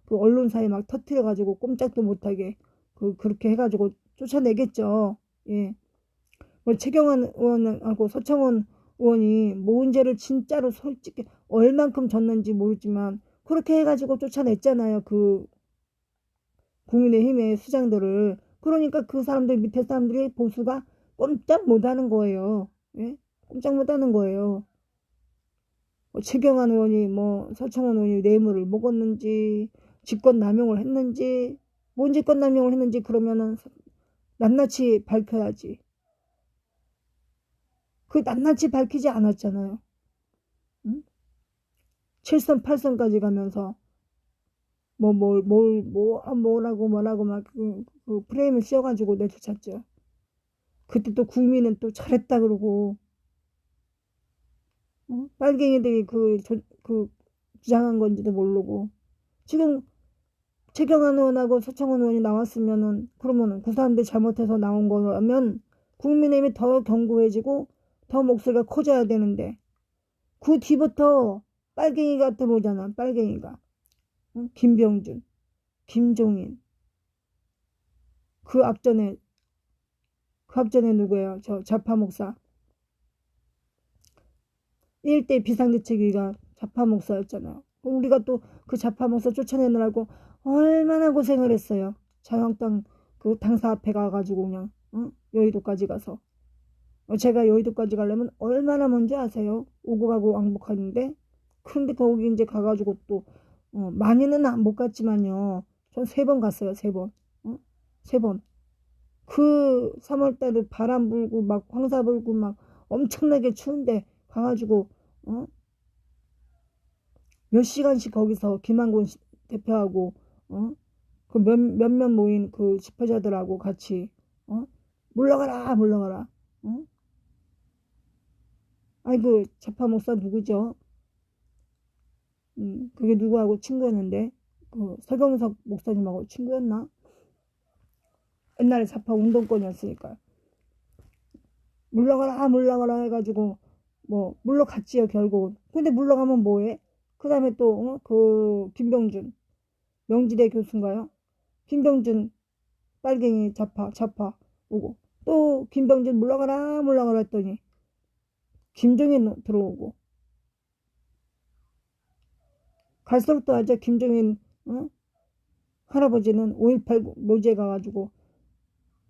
그 언론사에 막 터트려가지고 꼼짝도 못하게 그렇게 해가지고 쫓아내겠죠. 예. 뭐 최경환 의원하고 서청원 의원이 모은 죄를 진짜로 솔직히 얼만큼 졌는지 모르지만 그렇게 해가지고 쫓아냈잖아요. 그 국민의힘의 수장들을. 그러니까 그 사람들 밑에 사람들이 보수가 꼼짝 못하는 거예요. 예? 꼼짝 못하는 거예요. 최경환 의원이 뭐 서청원 의원이 뇌물을 먹었는지 직권남용을 했는지 뭔 직권남용을 했는지 그러면은 낱낱이 밝혀야지. 그 낱낱이 밝히지 않았잖아요. 응? 7선 8선까지 가면서 뭐라고 막 그 프레임을 씌워가지고 내쫓았죠. 그때 또 국민은 또 잘했다 그러고 빨갱이들이 그 주장한 건지도 모르고 지금 최경환 의원하고 서청원 의원이 나왔으면은 그러면은 그 사람들 잘못해서 나온 거라면 국민의힘이 더 견고해지고 더 목소리가 커져야 되는데 그 뒤부터 빨갱이가 들어오잖아. 빨갱이가 김병준, 김종인 그 앞전에 누구예요? 저 좌파 목사 1대 비상대책위가 좌파 목사였잖아요. 우리가 또 그 좌파 목사 쫓아내느라고 얼마나 고생을 했어요. 자유한국당 그 당사 앞에 가가지고 그냥 여의도까지 가서 제가 여의도까지 가려면 얼마나 먼지 아세요? 오고 가고 왕복하는데 근데 거기 이제 가가지고 또 많이는 못 갔지만요. 전 3번 갔어요. 3번. 3번. 그 3월달에 바람 불고 막 황사 불고 막 엄청나게 추운데 가가지고 몇 시간씩 거기서 김한곤 대표하고 그 몇몇 모인 그 집회자들하고 같이 물러가라 아이 그 좌파 목사 누구죠? 그게 누구하고 친구였는데 그 서경석 목사님하고 친구였나? 옛날에 좌파 운동권이었으니까. 물러가라 해가지고 뭐 물러갔지요 결국은. 근데 물러가면 뭐해? 그 다음에 또 그 김병준 명지대 교수인가요? 김병준 빨갱이 좌파 오고 또 김병준 물러가라 했더니 김종인 들어오고 갈수록 또 아주 김종인 할아버지는 5.18 묘지에 가가지고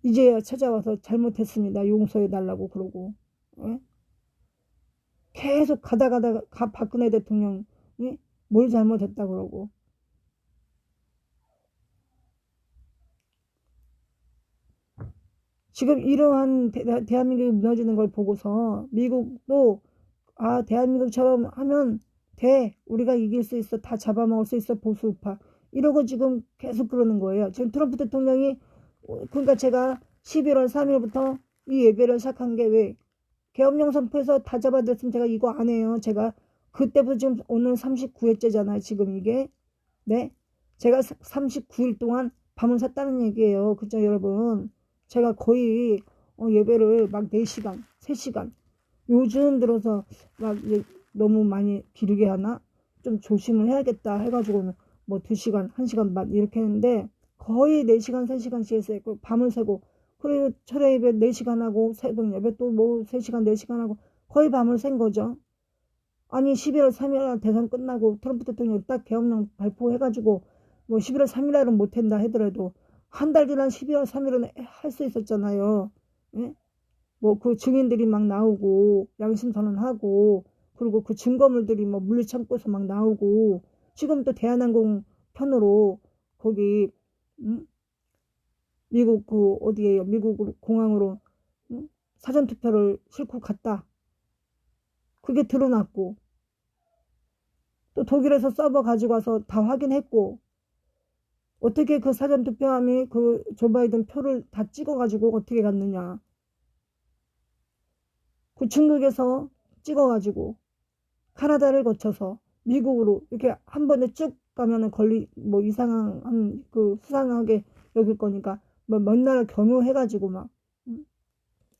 이제야 찾아와서 잘못했습니다 용서해달라고 그러고 계속 가다가 박근혜 대통령이 뭘 잘못했다 그러고 지금 이러한 대한민국이 무너지는 걸 보고서 미국도 대한민국처럼 하면 돼. 우리가 이길 수 있어. 다 잡아먹을 수 있어. 보수우파. 이러고 지금 계속 그러는 거예요. 지금 트럼프 대통령이 그러니까 제가 11월 3일부터 이 예배를 시작한 게 왜 계엄령 선포해서 다 잡아들었으면 제가 이거 안 해요. 제가 그때부터 지금 오늘 39회째잖아요. 지금 이게 네 제가 39일 동안 밤을 샜다는 얘기예요. 그죠 여러분. 제가 거의 예배를 막 4시간 3시간 요즘 들어서 막 너무 많이 길게 하나 좀 조심을 해야겠다 해가지고는 뭐 2시간 1시간 반 이렇게 했는데 거의 4시간 3시간씩 했어요. 밤을 새고 그리고 철야 예배 4시간 하고 새벽 예배 또 뭐 3시간 4시간 하고 거의 밤을 샌 거죠. 아니 11월 3일 대선 끝나고 트럼프 대통령이 딱 계엄령 발표해가지고 뭐 11월 3일날은 못한다 하더라도 한 달 지난 12월 3일은 할 수 있었잖아요. 예? 뭐 그 증인들이 막 나오고 양심 선언하고 그리고 그 증거물들이 뭐 물리창고에서 막 나오고 지금 또 대한항공 편으로 거기 미국 그 어디에요? 미국 공항으로 사전투표를 싣고 갔다. 그게 드러났고 또 독일에서 서버 가지고 와서 다 확인했고 어떻게 그 사전투표함이 그 조 바이든 표를 다 찍어가지고 어떻게 갔느냐. 그 중국에서 찍어가지고 카나다를 거쳐서 미국으로 이렇게 한 번에 쭉 가면은 뭐 이상한 그 수상하게 여길 거니까 뭐 몇 나라 경유해가지고 막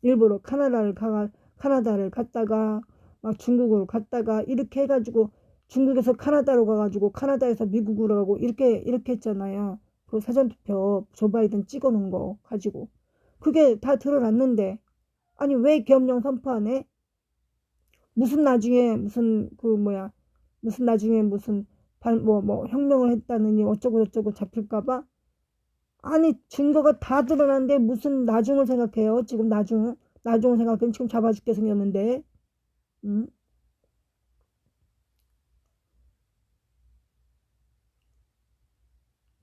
일부러 카나다를 갔다가 막 중국으로 갔다가 이렇게 해가지고 중국에서 카나다로 가가지고 카나다에서 미국으로 가고 이렇게 했잖아요. 그 사전투표 조 바이든 찍어놓은 거 가지고 그게 다 드러났는데 아니 왜 계엄령 선포 안 해? 무슨 나중에 무슨 혁명을 했다느니 어쩌고 저쩌고 잡힐까봐 아니 증거가 다 드러났는데 무슨 나중을 생각해요. 지금 나중을 생각하면 지금 잡아 죽게 생겼는데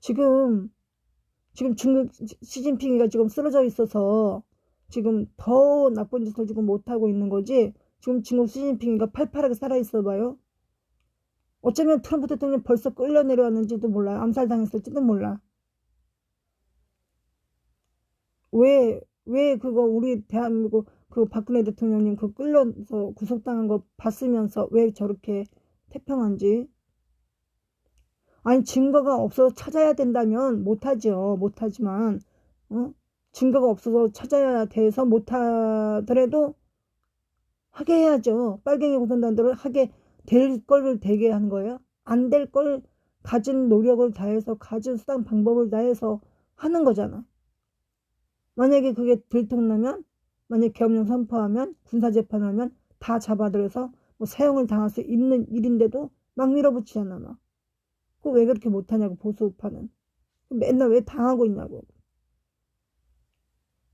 지금 중국 시진핑이가 지금 쓰러져 있어서 지금 더 나쁜 짓을 지금 못하고 있는 거지. 지금 중국 시진핑이가 팔팔하게 살아있어 봐요. 어쩌면 트럼프 대통령 벌써 끌려 내려왔는지도 몰라요. 암살당했을지도 몰라. 왜 그거 우리 대한민국 그 박근혜 대통령님 그 끌려서 구속당한 거 봤으면서 왜 저렇게 태평한지. 아니 증거가 없어서 찾아야 된다면 못하죠. 못하지만 증거가 없어서 찾아야 돼서 못하더라도 하게 해야죠. 빨갱이 공산당들은 하게 될 걸 되게 하는 거예요. 안 될 걸 가진 노력을 다해서 가진 수단 방법을 다해서 하는 거잖아. 만약에 그게 들통나면 만약에 계엄령 선포하면 군사재판하면 다 잡아들여서 뭐 사형을 당할 수 있는 일인데도 막 밀어붙이잖아. 막. 그거 왜 그렇게 못하냐고 보수우파는. 맨날 왜 당하고 있냐고.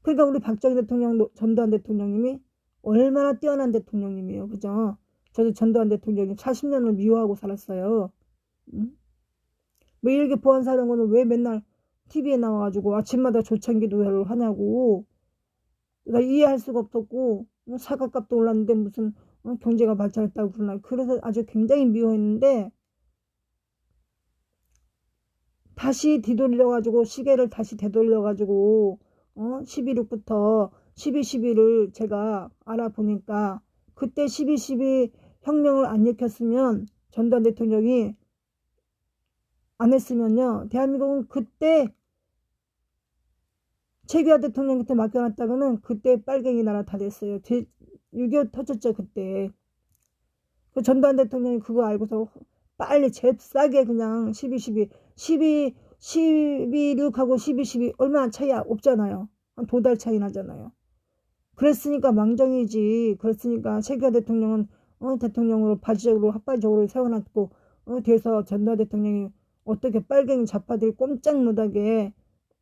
그러니까 우리 박정희 대통령 전두환 대통령님이 얼마나 뛰어난 대통령님이에요. 그죠? 저도 전두환 대통령님 40년을 미워하고 살았어요. 응? 왜 이렇게 보안사령관은 왜 맨날 TV에 나와가지고 아침마다 조창기도회를 하냐고. 나 이해할 수가 없었고 사과값도 올랐는데 무슨 경제가 발전했다고 그러나. 그래서 아주 굉장히 미워했는데 다시 뒤돌려가지고 시계를 다시 되돌려가지고 11.6부터 12.12를 제가 알아보니까 그때 12.12 혁명을 안 일으켰으면 전두환 대통령이 안 했으면요, 대한민국은 그때 최규하 대통령한테 맡겨놨다가는 그때 빨갱이 나라 다 됐어요. 6.25 터졌죠, 그때. 그 전두환 대통령이 그거 알고서 빨리 잽싸게 그냥 12.6하고 12.12 얼마 차이 없잖아요. 한 2달 차이 나잖아요. 그랬으니까 망정이지. 그랬으니까 최규하 대통령은 대통령으로 합발적으로 세워놨고 뒤에서 전두환 대통령이 어떻게 빨갱이 좌파들이 꼼짝 못하게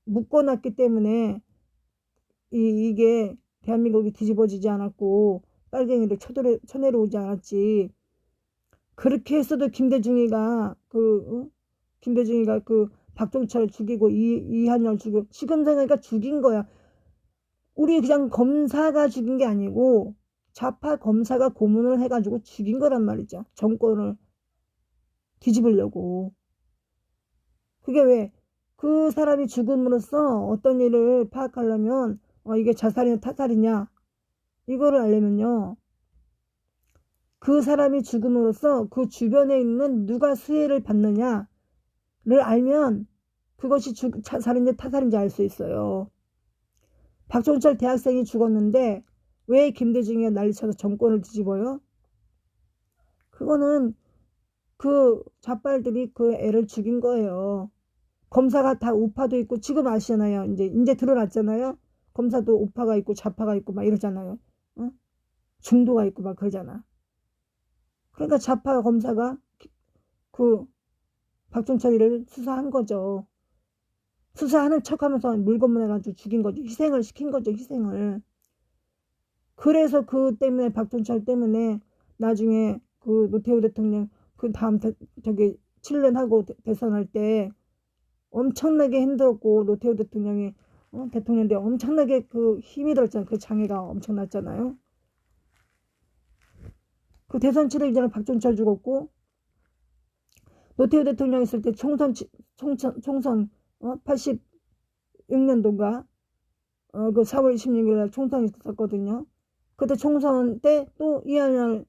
묶어놨기 때문에 이게 대한민국이 뒤집어지지 않았고 빨갱이를 쳐내려오지 않았지. 그렇게 했어도 김대중이가 그 박종철 죽이고 이한열 죽이고 지금 생각하니까 죽인 거야. 우리 그냥 검사가 죽인 게 아니고 좌파 검사가 고문을 해가지고 죽인 거란 말이죠. 정권을 뒤집으려고. 그게 왜? 그 사람이 죽음으로써 어떤 일을 파악하려면 이게 자살이냐 타살이냐 이거를 알려면요. 그 사람이 죽음으로써 그 주변에 있는 누가 수혜를 받느냐를 알면 그것이 자살인지 타살인지 알 수 있어요. 박종철 대학생이 죽었는데 왜 김대중이 난리쳐서 정권을 뒤집어요? 그거는 그 좌빨들이 그 애를 죽인 거예요. 검사가 다 우파도 있고 지금 아시잖아요. 이제 드러났잖아요. 검사도 우파가 있고 좌파가 있고 막 이러잖아요. 중도가 있고 막 그러잖아. 그러니까 좌파 검사가 그 박종철이를 수사한 거죠. 수사하는 척하면서 물건문해가지고 죽인 거죠. 희생을 시킨 거죠. 희생을. 그래서 그 때문에 박종철 때문에 나중에 그 노태우 대통령 그 다음 저기 7년 하고 대선할 때 엄청나게 힘들었고 노태우 대통령이 대통령인데 엄청나게 그 힘이 들었잖아요. 그 장애가 엄청났잖아요. 그 대선 치르기 이전에 박종철 죽었고 노태우 대통령 있을 때 총선 86년도인가 그 4월 26일 날 총선이 있었거든요. 그때 총선 때 또 이한열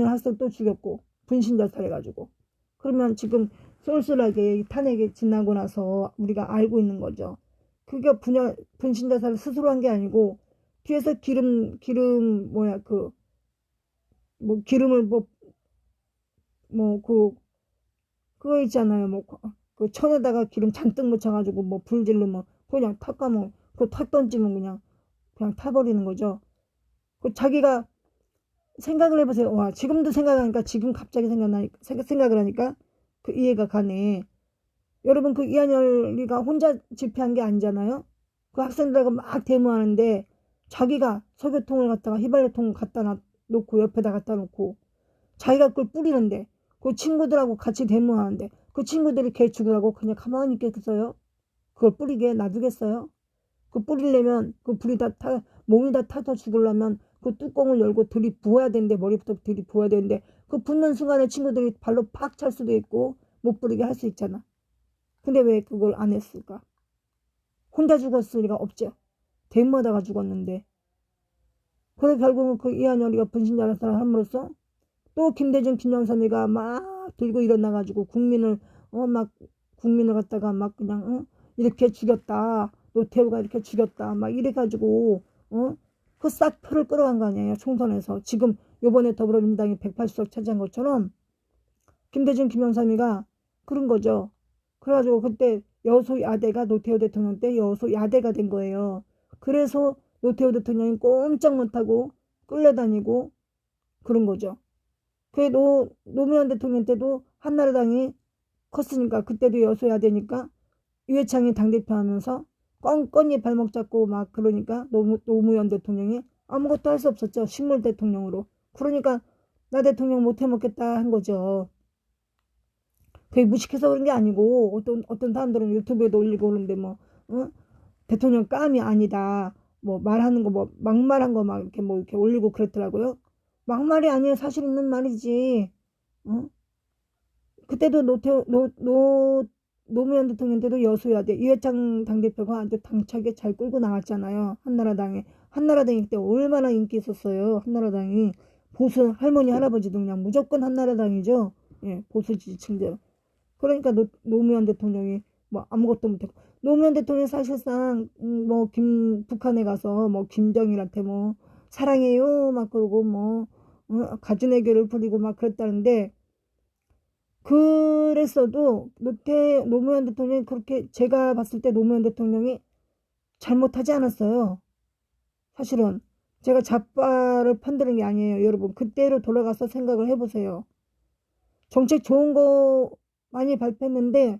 학생 또 죽였고 분신자살 해가지고. 그러면 지금 쏠쏠하게 탄핵이 지나고 나서 우리가 알고 있는 거죠. 그게 분신자살을 스스로 한 게 아니고 뒤에서 기름을 그거 있잖아요. 그 천에다가 기름 잔뜩 묻혀가지고 불 지르면 그냥 탁 가면 그 탁 던지면 그냥 타버리는 거죠. 그 자기가 생각을 해보세요. 와, 지금도 생각하니까 지금 갑자기 생각을 하니까 그 이해가 가네. 여러분 그 이한열이가 혼자 집회한 게 아니잖아요. 그 학생들하고 막 데모하는데 자기가 석유통을 갖다가 휘발유통을 갖다 놓고 옆에다 갖다 놓고 자기가 그걸 뿌리는데 그 친구들하고 같이 데모하는데 그 친구들이 걔 죽으라고 그냥 가만히 있겠어요? 그걸 뿌리게 놔두겠어요? 그 뿌리려면 그 불이 몸이 다 타서 죽으려면 그 뚜껑을 열고 들이부어야 되는데 머리부터 들이부어야 되는데 그 붓는 순간에 친구들이 발로 팍 찰 수도 있고 못 뿌리게 할 수 있잖아. 근데 왜 그걸 안 했을까? 혼자 죽었을 리가 없죠. 데모하다가 죽었는데. 그래서 결국은 그 이한열이가 분신자살을 함으로써 또 김대중 김영삼이가 막 들고 일어나가지고 국민을 갖다가 막 그냥 이렇게 죽였다. 노태우가 이렇게 죽였다. 막 이래가지고 그 싹 표를 끌어간 거 아니에요. 총선에서. 지금 요번에 더불어민주당이 180석 차지한 것처럼 김대중 김영삼이가 그런 거죠. 그래가지고 그때 여소야대가 노태우 대통령 때 여소야대가 된 거예요. 그래서 노태우 대통령이 꼼짝 못하고 끌려다니고 그런 거죠. 그 노무현 대통령 때도 한나라당이 컸으니까 그때도 여소야대니까 유해창이 당대표 하면서 껌껌이 발목 잡고 막 그러니까 노무현 대통령이 아무것도 할 수 없었죠. 식물 대통령으로. 그러니까 나 대통령 못 해먹겠다 한 거죠. 그게 무식해서 그런 게 아니고 어떤 사람들은 유튜브에도 올리고 그러는데 대통령 깜이 아니다. 말하는 거 막말한 거 막 이렇게 올리고 그랬더라고요. 막말이 아니에요. 사실 있는 말이지. 그때도 노무현 대통령 때도 여소야대 유해창 당대표가 아주 당차게 잘 끌고 나왔잖아요. 한나라당이 때 얼마나 인기 있었어요. 한나라당이 보수 할머니 할아버지도 그냥 무조건 한나라당이죠. 예, 보수 지지층들. 그러니까 노무현 대통령이 뭐 아무것도 못했고, 노무현 대통령이 사실상 뭐 북한에 가서 뭐 김정일한테 뭐 사랑해요 막 그러고 뭐 가진애교를 부리고 막 그랬다는데, 그랬어도 노무현 대통령이 그렇게, 제가 봤을 때 노무현 대통령이 잘못하지 않았어요. 사실은 제가 좌파를 편드는 게 아니에요. 여러분, 그때로 돌아가서 생각을 해보세요. 정책 좋은 거 많이 발표했는데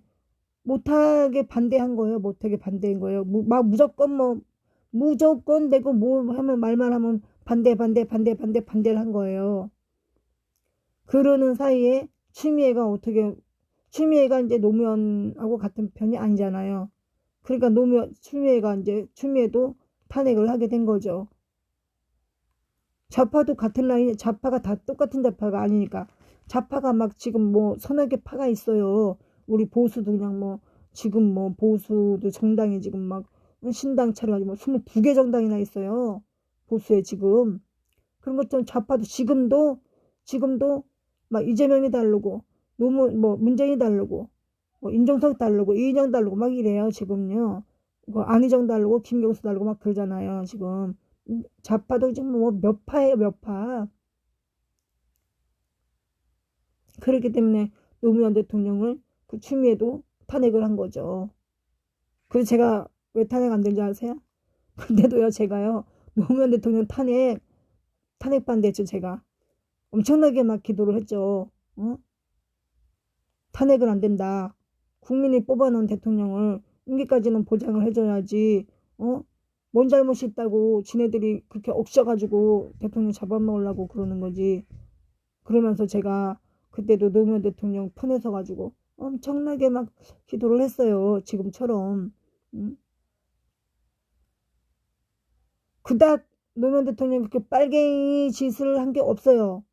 못하게 반대한 거예요. 못하게 반대한 거예요. 막 무조건 내고 뭐 하면, 말만 하면 반대를 한 거예요. 그러는 사이에 추미애가 이제 노무현하고 같은 편이 아니잖아요. 그러니까 추미애도 탄핵을 하게 된 거죠. 좌파도 같은 라인, 좌파가 다 똑같은 좌파가 아니니까. 좌파가 막 지금 뭐 서너 개 파가 있어요. 우리 보수도 그냥 뭐 지금 뭐 보수도 정당이 지금 막 신당 차려가지고 뭐 22개 정당이나 있어요. 보수에 지금. 그런 것처럼 좌파도 지금도 막 이재명이 다르고 뭐 문재인이 다르고 뭐 임종석 다르고 이인영 다르고 막 이래요. 지금요. 뭐 안희정 다르고 김경수 다르고 막 그러잖아요. 지금. 좌파도 지금 뭐 몇 파예요, 몇 파. 그렇기 때문에 노무현 대통령을 그 추미애도 탄핵을 한 거죠. 그래서 제가 왜 탄핵 안 된 줄 아세요? 근데도요, 제가요, 노무현 대통령 탄핵 반대했죠. 제가 엄청나게 막 기도를 했죠. 탄핵은 안 된다. 국민이 뽑아놓은 대통령을 임기까지는 보장을 해줘야지. 뭔 잘못이 있다고 지네들이 그렇게 억셔가지고 대통령 잡아먹으려고 그러는 거지. 그러면서 제가 그때도 노무현 대통령 편에 서가지고 엄청나게 막 기도를 했어요. 지금처럼. 그닥 노무현 대통령이 그렇게 빨갱이 짓을 한 게 없어요.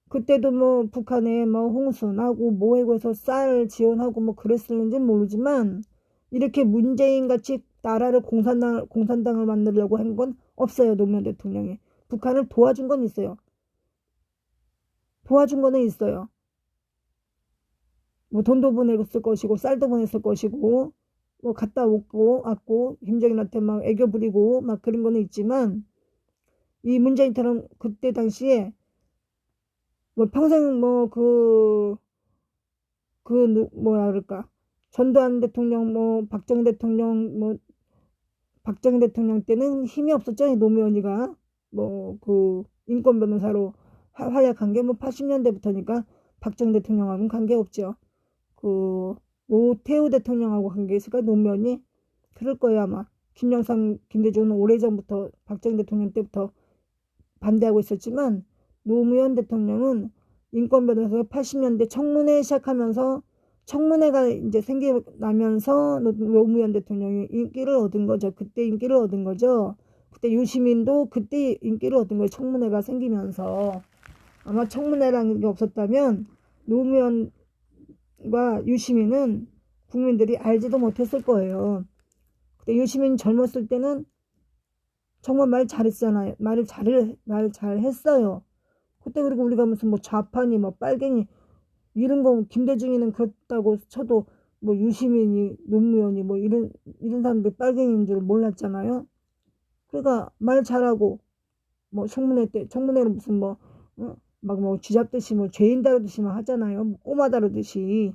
그때도 뭐 북한에 뭐 홍수 나고 뭐 해고 해서 쌀 지원하고 뭐 그랬을는지 모르지만, 이렇게 문재인 같이 나라를 공산당을 만들려고 한 건 없어요. 노무현 대통령이 북한을 도와준 건 있어요. 도와준 거는 있어요. 뭐 돈도 보냈을 것이고 쌀도 보냈을 것이고 뭐 갔다 왔고 김정일한테 막 애교 부리고 막 그런 거는 있지만, 이 문재인처럼 그때 당시에 뭐 평생 뭐 뭐라 그럴까, 전두환 대통령 뭐 박정희 대통령 때는 힘이 없었죠. 노무현이가 뭐 그 인권 변호사로 활약한 게 뭐 80년대부터니까 박정희 대통령하고는 관계없죠. 그 노태우 대통령하고 관계 있을까, 노무현이? 그럴 거예요 아마. 김영삼, 김대중은 오래전부터 박정희 대통령 때부터 반대하고 있었지만, 노무현 대통령은 인권 변호사가 80년대 청문회가 이제 생겨나면서 노무현 대통령이 인기를 얻은 거죠. 그때 인기를 얻은 거죠. 그때 유시민도 그때 인기를 얻은 거예요. 청문회가 생기면서. 아마 청문회라는 게 없었다면 노무현과 유시민은 국민들이 알지도 못했을 거예요. 그때 유시민 젊었을 때는 정말 말 잘했잖아요. 말 잘했어요. 그때. 그리고 우리가 무슨 뭐 좌파니 뭐 빨갱이 이런 거, 김대중이는 그렇다고 쳐도 뭐 유시민이 노무현이 뭐 이런 사람들이 빨갱이인 줄 몰랐잖아요. 그러니까 말 잘하고 뭐 청문회는 무슨 뭐 막 뭐 쥐잡듯이 뭐 죄인 다루듯이 막 하잖아요. 뭐 꼬마 다루듯이.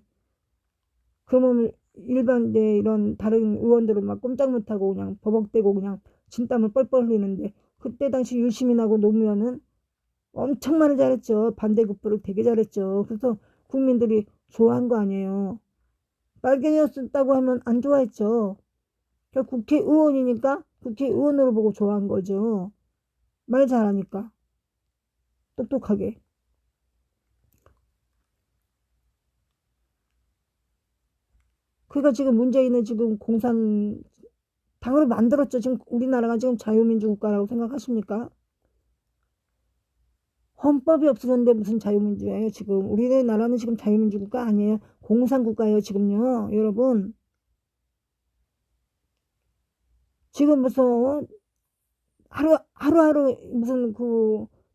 그러면 일반 이런 다른 의원들은 막 꼼짝 못하고 그냥 버벅대고 그냥 진땀을 뻘뻘 흘리는데, 그때 당시 유시민하고 노무현은 엄청 말을 잘했죠. 반대급부를 되게 잘했죠. 그래서 국민들이 좋아한 거 아니에요. 빨갱이였다고 하면 안 좋아했죠. 국회의원이니까 국회의원으로 보고 좋아한 거죠. 말 잘하니까. 똑똑하게. 그러니까 지금 문재인은 지금 당으로 만들었죠. 지금 우리나라가 지금 자유민주국가라고 생각하십니까? 헌법이 없어졌는데 무슨 자유민주예요? 지금 우리나라는 지금 자유민주국가 아니에요. 공산국가예요. 지금요. 여러분. 지금 무슨 하루하루 무슨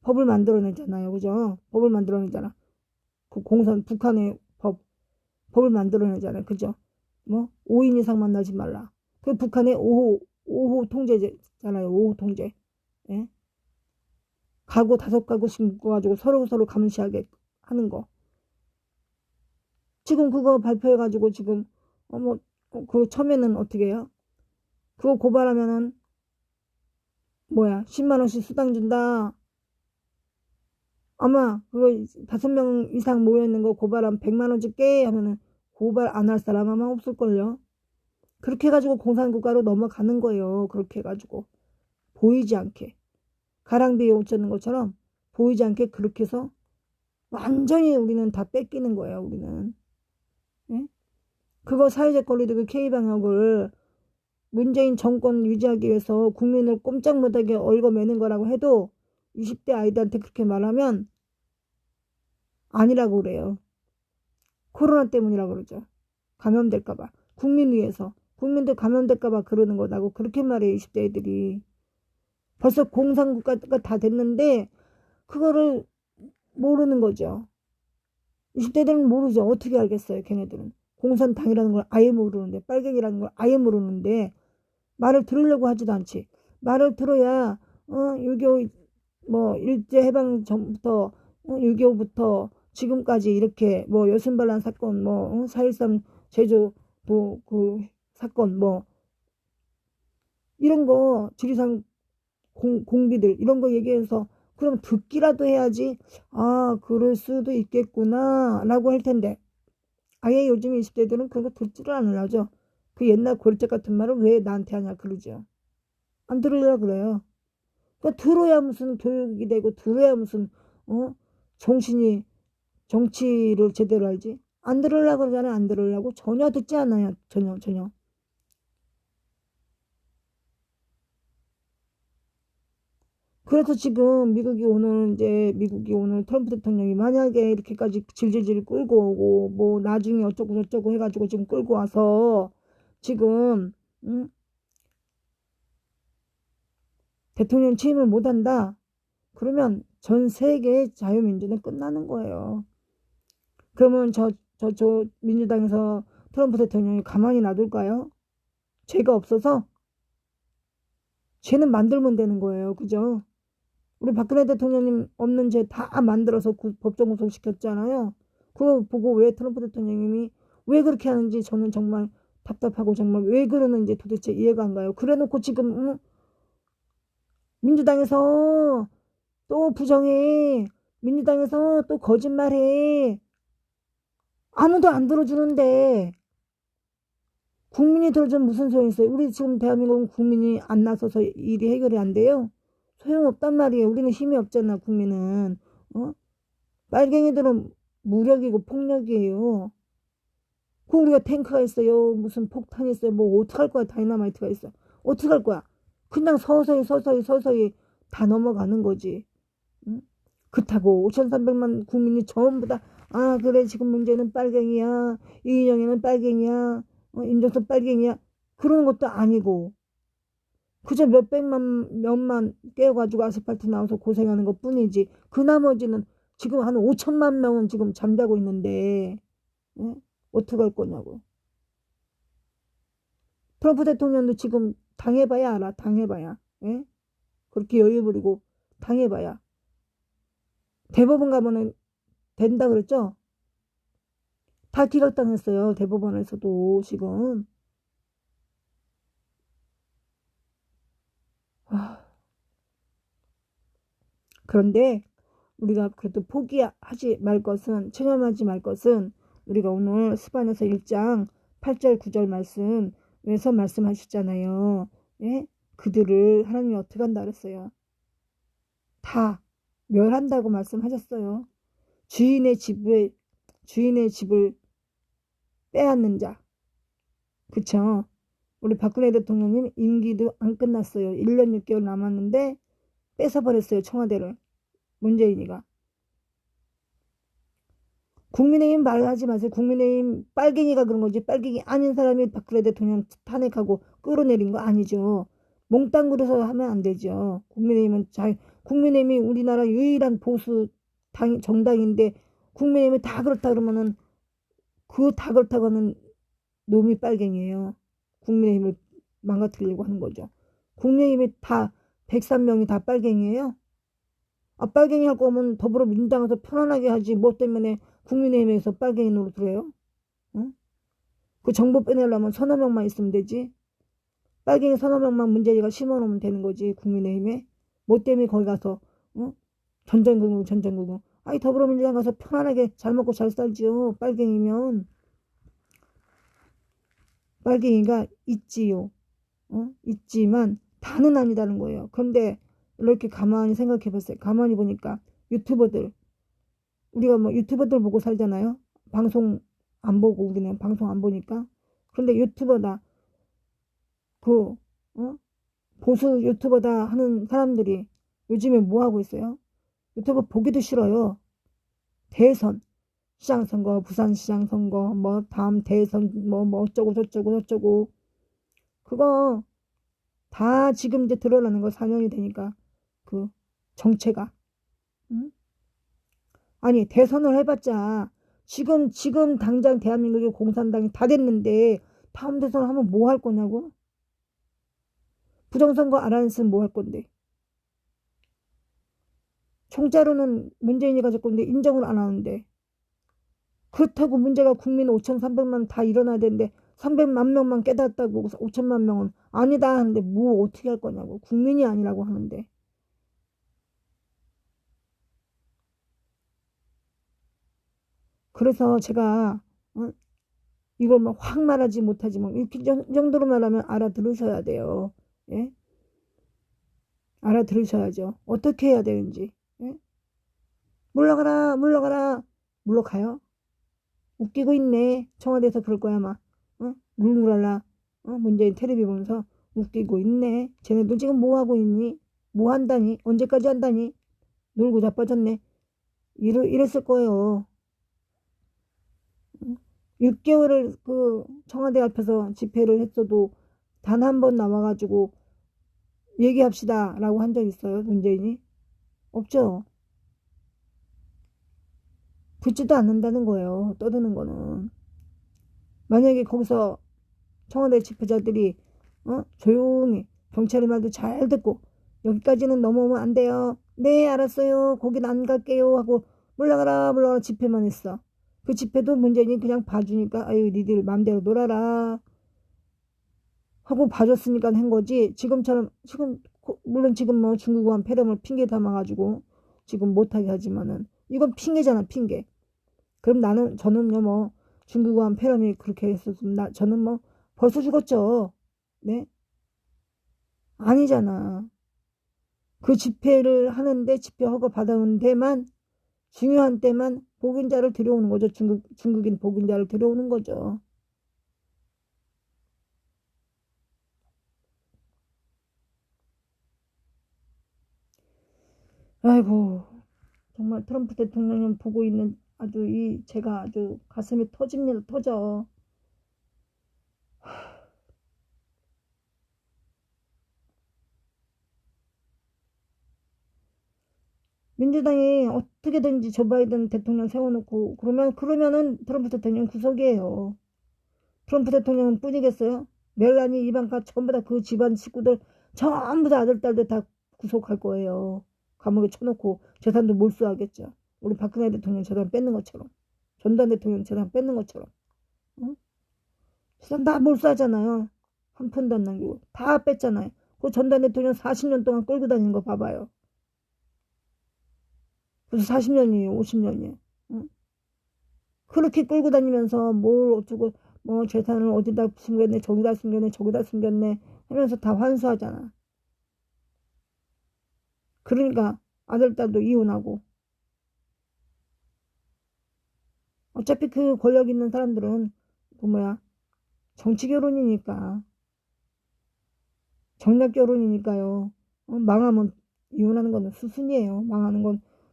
법을 만들어내잖아요. 그죠? 법을 만들어내잖아. 북한의 법. 법을 만들어내잖아요. 그죠? 뭐 5인 이상 만나지 말라. 그 북한의 5호 통제잖아요. 5호 통제. 예? 가구 5가구씩 묶어가지고 서로 감시하게 하는 거. 지금 그거 발표해가지고 지금 그 처음에는 어떻게 해요? 그거 고발하면은 10만 원씩 수당 준다. 아마 그거 5명 이상 모여있는 거 고발하면 100만 원 줄게 하면은 고발 안 할 사람 아마 없을걸요. 그렇게 해가지고 공산국가로 넘어가는 거예요. 그렇게 해가지고 보이지 않게 가랑비에 옷 젖는 것처럼 보이지 않게 그렇게 해서 완전히 우리는 다 뺏기는 거예요. 우리는. 예? 그거 사회적 거리두기 그 K방역을 문재인 정권 유지하기 위해서 국민을 꼼짝 못하게 얽어매는 거라고 해도 20대 아이들한테 그렇게 말하면 아니라고 그래요. 코로나 때문이라고 그러죠. 감염될까봐. 국민 위해서. 국민들 감염될까봐 그러는 거라고 그렇게 말해요. 20대 애들이. 벌써 공산국가가 다 됐는데 그거를 모르는 거죠. 20대들은 모르죠. 어떻게 알겠어요. 걔네들은. 공산당이라는 걸 아예 모르는데 빨갱이라는 걸 아예 모르는데 말을 들으려고 하지도 않지. 말을 들어야 6.25 일제해방 전부터 6.25부터 지금까지 이렇게 여순반란 사건 4.13 제주도 그 사건 이런 거 지리산 공비들 이런 거 얘기해서 그럼 듣기라도 해야지 그럴 수도 있겠구나 라고 할 텐데 아예 요즘 20대들은 그런 거 듣지를 않으려죠. 그 옛날 고리짝 같은 말을 왜 나한테 하냐 그러죠. 안 들으려고 그래요. 그러니까 들어야 무슨 교육이 되고 들어야 무슨 정신이 정치를 제대로 알지. 안 들으려고 그러잖아요. 안 들으려고 전혀 듣지 않아요. 전혀. 그래서 지금 미국이 오늘 트럼프 대통령이 만약에 이렇게까지 질질질 끌고 오고 나중에 어쩌고 저쩌고 해가지고 지금 끌고 와서 지금 대통령 취임을 못한다. 그러면 전 세계의 자유민주는 끝나는 거예요. 그러면 저 민주당에서 트럼프 대통령이 가만히 놔둘까요? 죄가 없어서 죄는 만들면 되는 거예요. 그죠? 우리 박근혜 대통령님 없는 죄 다 만들어서 법정 구속시켰잖아요. 그거 보고 왜 트럼프 대통령님이 왜 그렇게 하는지 저는 정말 답답하고 정말 왜 그러는지 도대체 이해가 안 가요. 그래놓고 지금 민주당에서 또 부정해. 민주당에서 또 거짓말해. 아무도 안 들어주는데 국민이 들어주면 무슨 소용이 있어요. 우리 지금 대한민국은 국민이 안 나서서 일이 해결이 안 돼요. 소용없단 말이에요. 우리는 힘이 없잖아. 국민은. 빨갱이들은 무력이고 폭력이에요. 그 우리가 탱크가 있어요. 무슨 폭탄이 있어요. 어떡할 거야. 다이너마이트가 있어. 어떡할 거야. 그냥 서서히 다 넘어가는 거지. 응? 그렇다고 5,300만 국민이 전부 다 그래 지금 문제는 빨갱이야. 이인영이는 빨갱이야. 임종석 빨갱이야. 그러는 것도 아니고 그저 몇만 깨어가지고 아스팔트 나와서 고생하는 것 뿐이지. 그 나머지는 지금 한 5천만 명은 지금 잠자고 있는데 어떡할 거냐고. 트럼프 대통령도 지금 당해봐야 알아. 당해봐야. 예? 그렇게 여유 부리고 당해봐야. 대법원 가면은 된다 그랬죠? 다 기각당했어요. 대법원에서도 지금. 그런데 우리가 그래도 포기하지 말 것은 체념하지 말 것은 우리가 오늘 스바냐서 1장 8절 9절 말씀에서 말씀하셨잖아요. 예? 그들을 하나님이 어떻게 한다 그랬어요? 다 멸한다고 말씀하셨어요. 주인의 집을 빼앗는 자. 그쵸? 우리 박근혜 대통령님 임기도 안 끝났어요. 1년 6개월 남았는데 뺏어버렸어요. 청와대를. 문재인이가. 국민의힘 말하지 마세요. 국민의힘 빨갱이가 그런 거지. 빨갱이 아닌 사람이 박근혜 대통령 탄핵하고 끌어내린 거 아니죠. 몽땅 그려서 하면 안 되죠. 국민의힘이 우리나라 유일한 보수 정당인데 국민의힘이 다 그렇다 그러면은 그 닭을 타고는 놈이 빨갱이에요. 국민의힘을 망가뜨리려고 하는 거죠. 국민의힘이 다 103명이 다 빨갱이에요. 아, 빨갱이 할 거면 더불어민주당에서 편안하게 하지 뭐 때문에 국민의힘에서 빨갱이 노릇을 해요? 응? 그 정보 빼내려면 서너 명만 있으면 되지. 빨갱이 서너 명만 문재인이가 심어놓으면 되는 거지. 국민의힘에 뭐 때문에 거기 가서 전전긍긍. 아니 더불어민주당 가서 편안하게 잘 먹고 잘 살지요. 빨갱이면. 빨갱이가 있지요. 있지만 다는 아니다는 거예요. 그런데 이렇게 가만히 생각해 보세요. 가만히 보니까 유튜버들, 우리가 뭐 유튜버들 보고 살잖아요. 방송 안 보고 우리는 방송 안 보니까. 그런데 유튜버다 그 보수 유튜버다 하는 사람들이 요즘에 뭐 하고 있어요? 유튜버 보기도 싫어요. 대선 시장선거, 부산시장선거, 뭐 다음 대선 뭐 어쩌고 저쩌고 그거 다 지금 이제 드러나는 거 4년이 되니까 그 정체가. 응? 아니 대선을 해봤자 지금 당장 대한민국의 공산당이 다 됐는데 다음 대선 하면 뭐 할 거냐고. 부정선거 안 하는 뭐 할 건데. 총자로는 문재인이 가질 건데 인정을 안 하는데. 그렇다고 문제가 국민 5,300만 다 일어나야 되는데 300만 명만 깨닫다고 5천만 명은 아니다 하는데 뭐 어떻게 할 거냐고. 국민이 아니라고 하는데. 그래서 제가 이걸 막 확 말하지 못하지만 이렇게 정도로 말하면 알아들으셔야 돼요. 예? 알아들으셔야죠. 어떻게 해야 되는지. 예? 물러가라. 물러가요? 웃기고 있네. 청와대에서 그럴 거야 아마. 룰루랄라. 문재인 텔레비 보면서 웃기고 있네. 쟤네들 지금 뭐 하고 있니? 뭐 한다니? 언제까지 한다니? 놀고 자빠졌네. 이랬을 거예요. 6개월을 그 청와대 앞에서 집회를 했어도 단 한 번 나와가지고 얘기합시다 라고 한 적 있어요? 문재인이? 없죠. 붙지도 않는다는 거예요. 떠드는 거는. 만약에 거기서 청와대 집회자들이 조용히 경찰의 말도 잘 듣고 여기까지는 넘어오면 안 돼요. 네 알았어요. 거긴 안 갈게요 하고 물러가라 집회만 했어. 그 집회도 문재인이 그냥 봐주니까 아유 니들 맘대로 놀아라 하고 봐줬으니까 한 거지. 지금 물론 지금 뭐 중국한 폐렴을 핑계 삼아가지고 지금 못하게 하지만은 이건 핑계잖아 핑계. 그럼 저는요 뭐 중국한 폐렴이 그렇게 했었으면 저는 뭐 벌써 죽었죠. 네? 아니잖아. 그 집회를 하는데 집회 허가 받아온 데만 중요한 때만 복인자를 들여오는 거죠. 중국인 복인자를 들여오는 거죠. 아이고 정말 트럼프 대통령님 보고 있는 제가 아주 가슴이 터집니다. 터져. 민주당이 어떻게든지 조 바이든 대통령 세워놓고 그러면은 트럼프 대통령 구속이에요. 트럼프 대통령은 뿐이겠어요? 멜라니, 이방카 전부 다 그 집안 식구들 전부 다 아들, 딸들 다 구속할 거예요. 감옥에 쳐놓고 재산도 몰수하겠죠. 우리 박근혜 대통령 재산 뺏는 것처럼. 전두환 대통령 재산 뺏는 것처럼. 응? 재산 다 몰수하잖아요. 한 푼도 안 남기고. 다 뺐잖아요. 그 전두환 대통령 40년 동안 끌고 다니는 거 봐봐요. 그래서 40년이에요. 50년이에요. 응? 그렇게 끌고 다니면서 뭘 어쩌고 뭐 재산을 어디다 숨겼네 저기다 숨겼네 하면서 다 환수하잖아. 그러니까 아들 딸도 이혼하고 어차피 그 권력 있는 사람들은 그 정치 결혼이니까 정략 결혼이니까요. 망하면 이혼하는 건 수순이에요.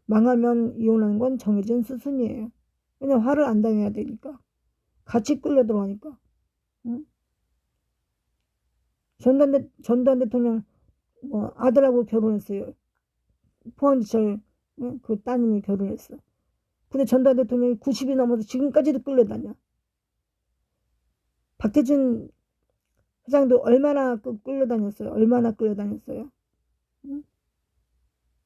망하면 이혼하는 건 정해진 수순이에요. 왜냐면 화를 안 당해야 되니까. 같이 끌려 들어가니까. 응? 전두환 대통령 아들하고 결혼했어요. 포항지철 그 따님이 결혼했어. 근데 전두환 대통령이 90이 넘어서 지금까지도 끌려다녀. 박태준 회장도 얼마나 끌려다녔어요. 얼마나 끌려다녔어요. 응?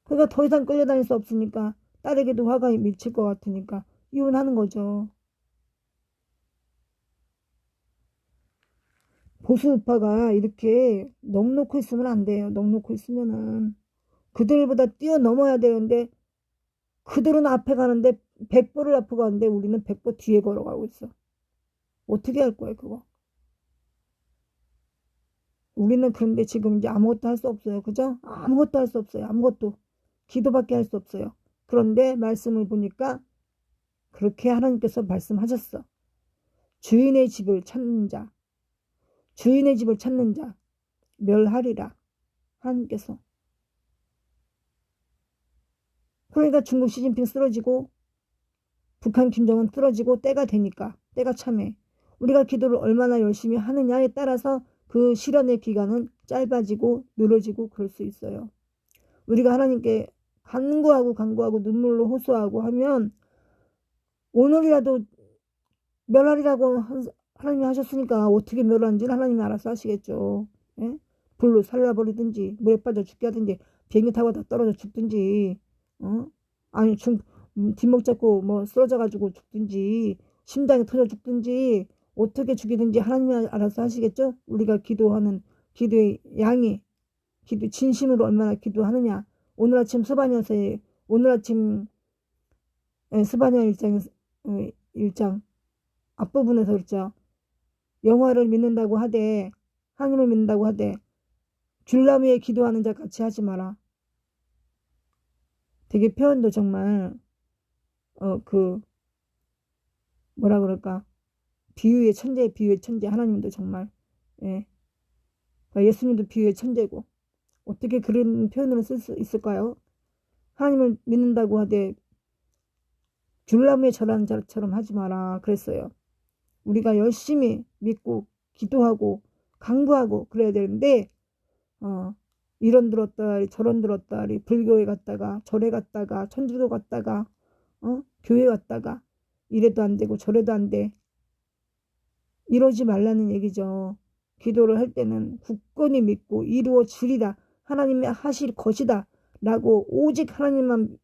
그러니까 더 이상 끌려다닐 수 없으니까 딸에게도 화가 미칠 것 같으니까 이혼하는 거죠. 보수우파가 이렇게 넋놓고 있으면 안 돼요. 넋놓고 있으면은 그들보다 뛰어넘어야 되는데 그들은 앞에 가는데 100보를 앞에 가는데 우리는 100보 뒤에 걸어가고 있어. 어떻게 할 거야 그거. 우리는 그런데 지금 이제 아무것도 할 수 없어요. 그죠? 아무것도 할 수 없어요. 아무것도. 기도밖에 할 수 없어요. 그런데 말씀을 보니까 그렇게 하나님께서 말씀하셨어. 주인의 집을 찾는 자, 주인의 집을 찾는 자 멸하리라. 하나님께서. 그러니까 중국 시진핑 쓰러지고 북한 김정은 쓰러지고 때가 되니까 때가 참해. 우리가 기도를 얼마나 열심히 하느냐에 따라서 그 실현의 기간은 짧아지고 늘어지고 그럴 수 있어요. 우리가 하나님께 간구하고 눈물로 호소하고 하면 오늘이라도 멸하리라고 하나님이 하셨으니까 어떻게 멸하는지는 하나님이 알아서 하시겠죠. 예? 불로 살라버리든지 물에 빠져 죽게 하든지 비행기 타고 다 떨어져 죽든지 아니 뒷목 잡고 뭐 쓰러져가지고 죽든지 심장이 터져 죽든지 어떻게 죽이든지 하나님이 알아서 하시겠죠. 우리가 기도하는 기도의 양이 기도 진심으로 얼마나 기도하느냐. 오늘 아침 스바냐서에 오늘 아침 스바냐 1장 앞부분에서 그랬죠. 영화를 믿는다고 하되 하나님을 믿는다고 하되 줄나무에 기도하는 자 같이 하지 마라. 되게 표현도 정말 뭐라 그럴까 비유의 천재 하나님도 정말 예. 예수님도 비유의 천재고 어떻게 그런 표현으로 쓸 수 있을까요? 하나님을 믿는다고 하되 줄나무에 절하는 자처럼 하지 마라 그랬어요. 우리가 열심히 믿고 기도하고 강구하고 그래야 되는데 이런 들었다리 저런 들었다리 불교에 갔다가 절에 갔다가 천주교 갔다가 교회 갔다가 이래도 안 되고 저래도 안 돼. 이러지 말라는 얘기죠. 기도를 할 때는 굳건히 믿고 이루어지리라. 하나님이 하실 것이다. 라고 오직 하나님만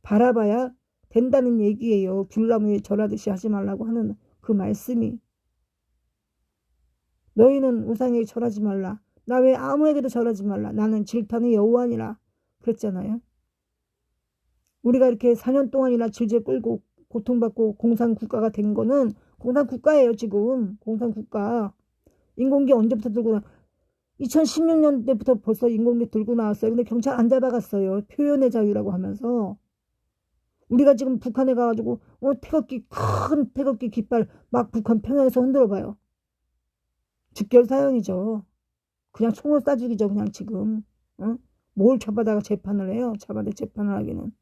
바라봐야 된다는 얘기예요. 귤나무에 절하듯이 하지 말라고 하는 그 말씀이. 너희는 우상에게 절하지 말라. 나 왜 아무에게도 절하지 말라. 나는 질타는 여호와니라. 그랬잖아요. 우리가 이렇게 4년 동안이나 질질 끌고 고통받고 공산국가가 된 거는 공산국가예요. 지금 공산국가. 인공기 언제부터 들고 2016년대부터 벌써 인공기 들고 나왔어요. 근데 경찰 안 잡아갔어요. 표현의 자유라고 하면서. 우리가 지금 북한에 가가지고 큰 태극기 깃발 막 북한 평양에서 흔들어봐요. 즉결 사형이죠. 그냥 총을 쏴 죽이죠. 그냥 지금. 뭘 잡아다가 재판을 해요. 잡아다 재판을 하기는.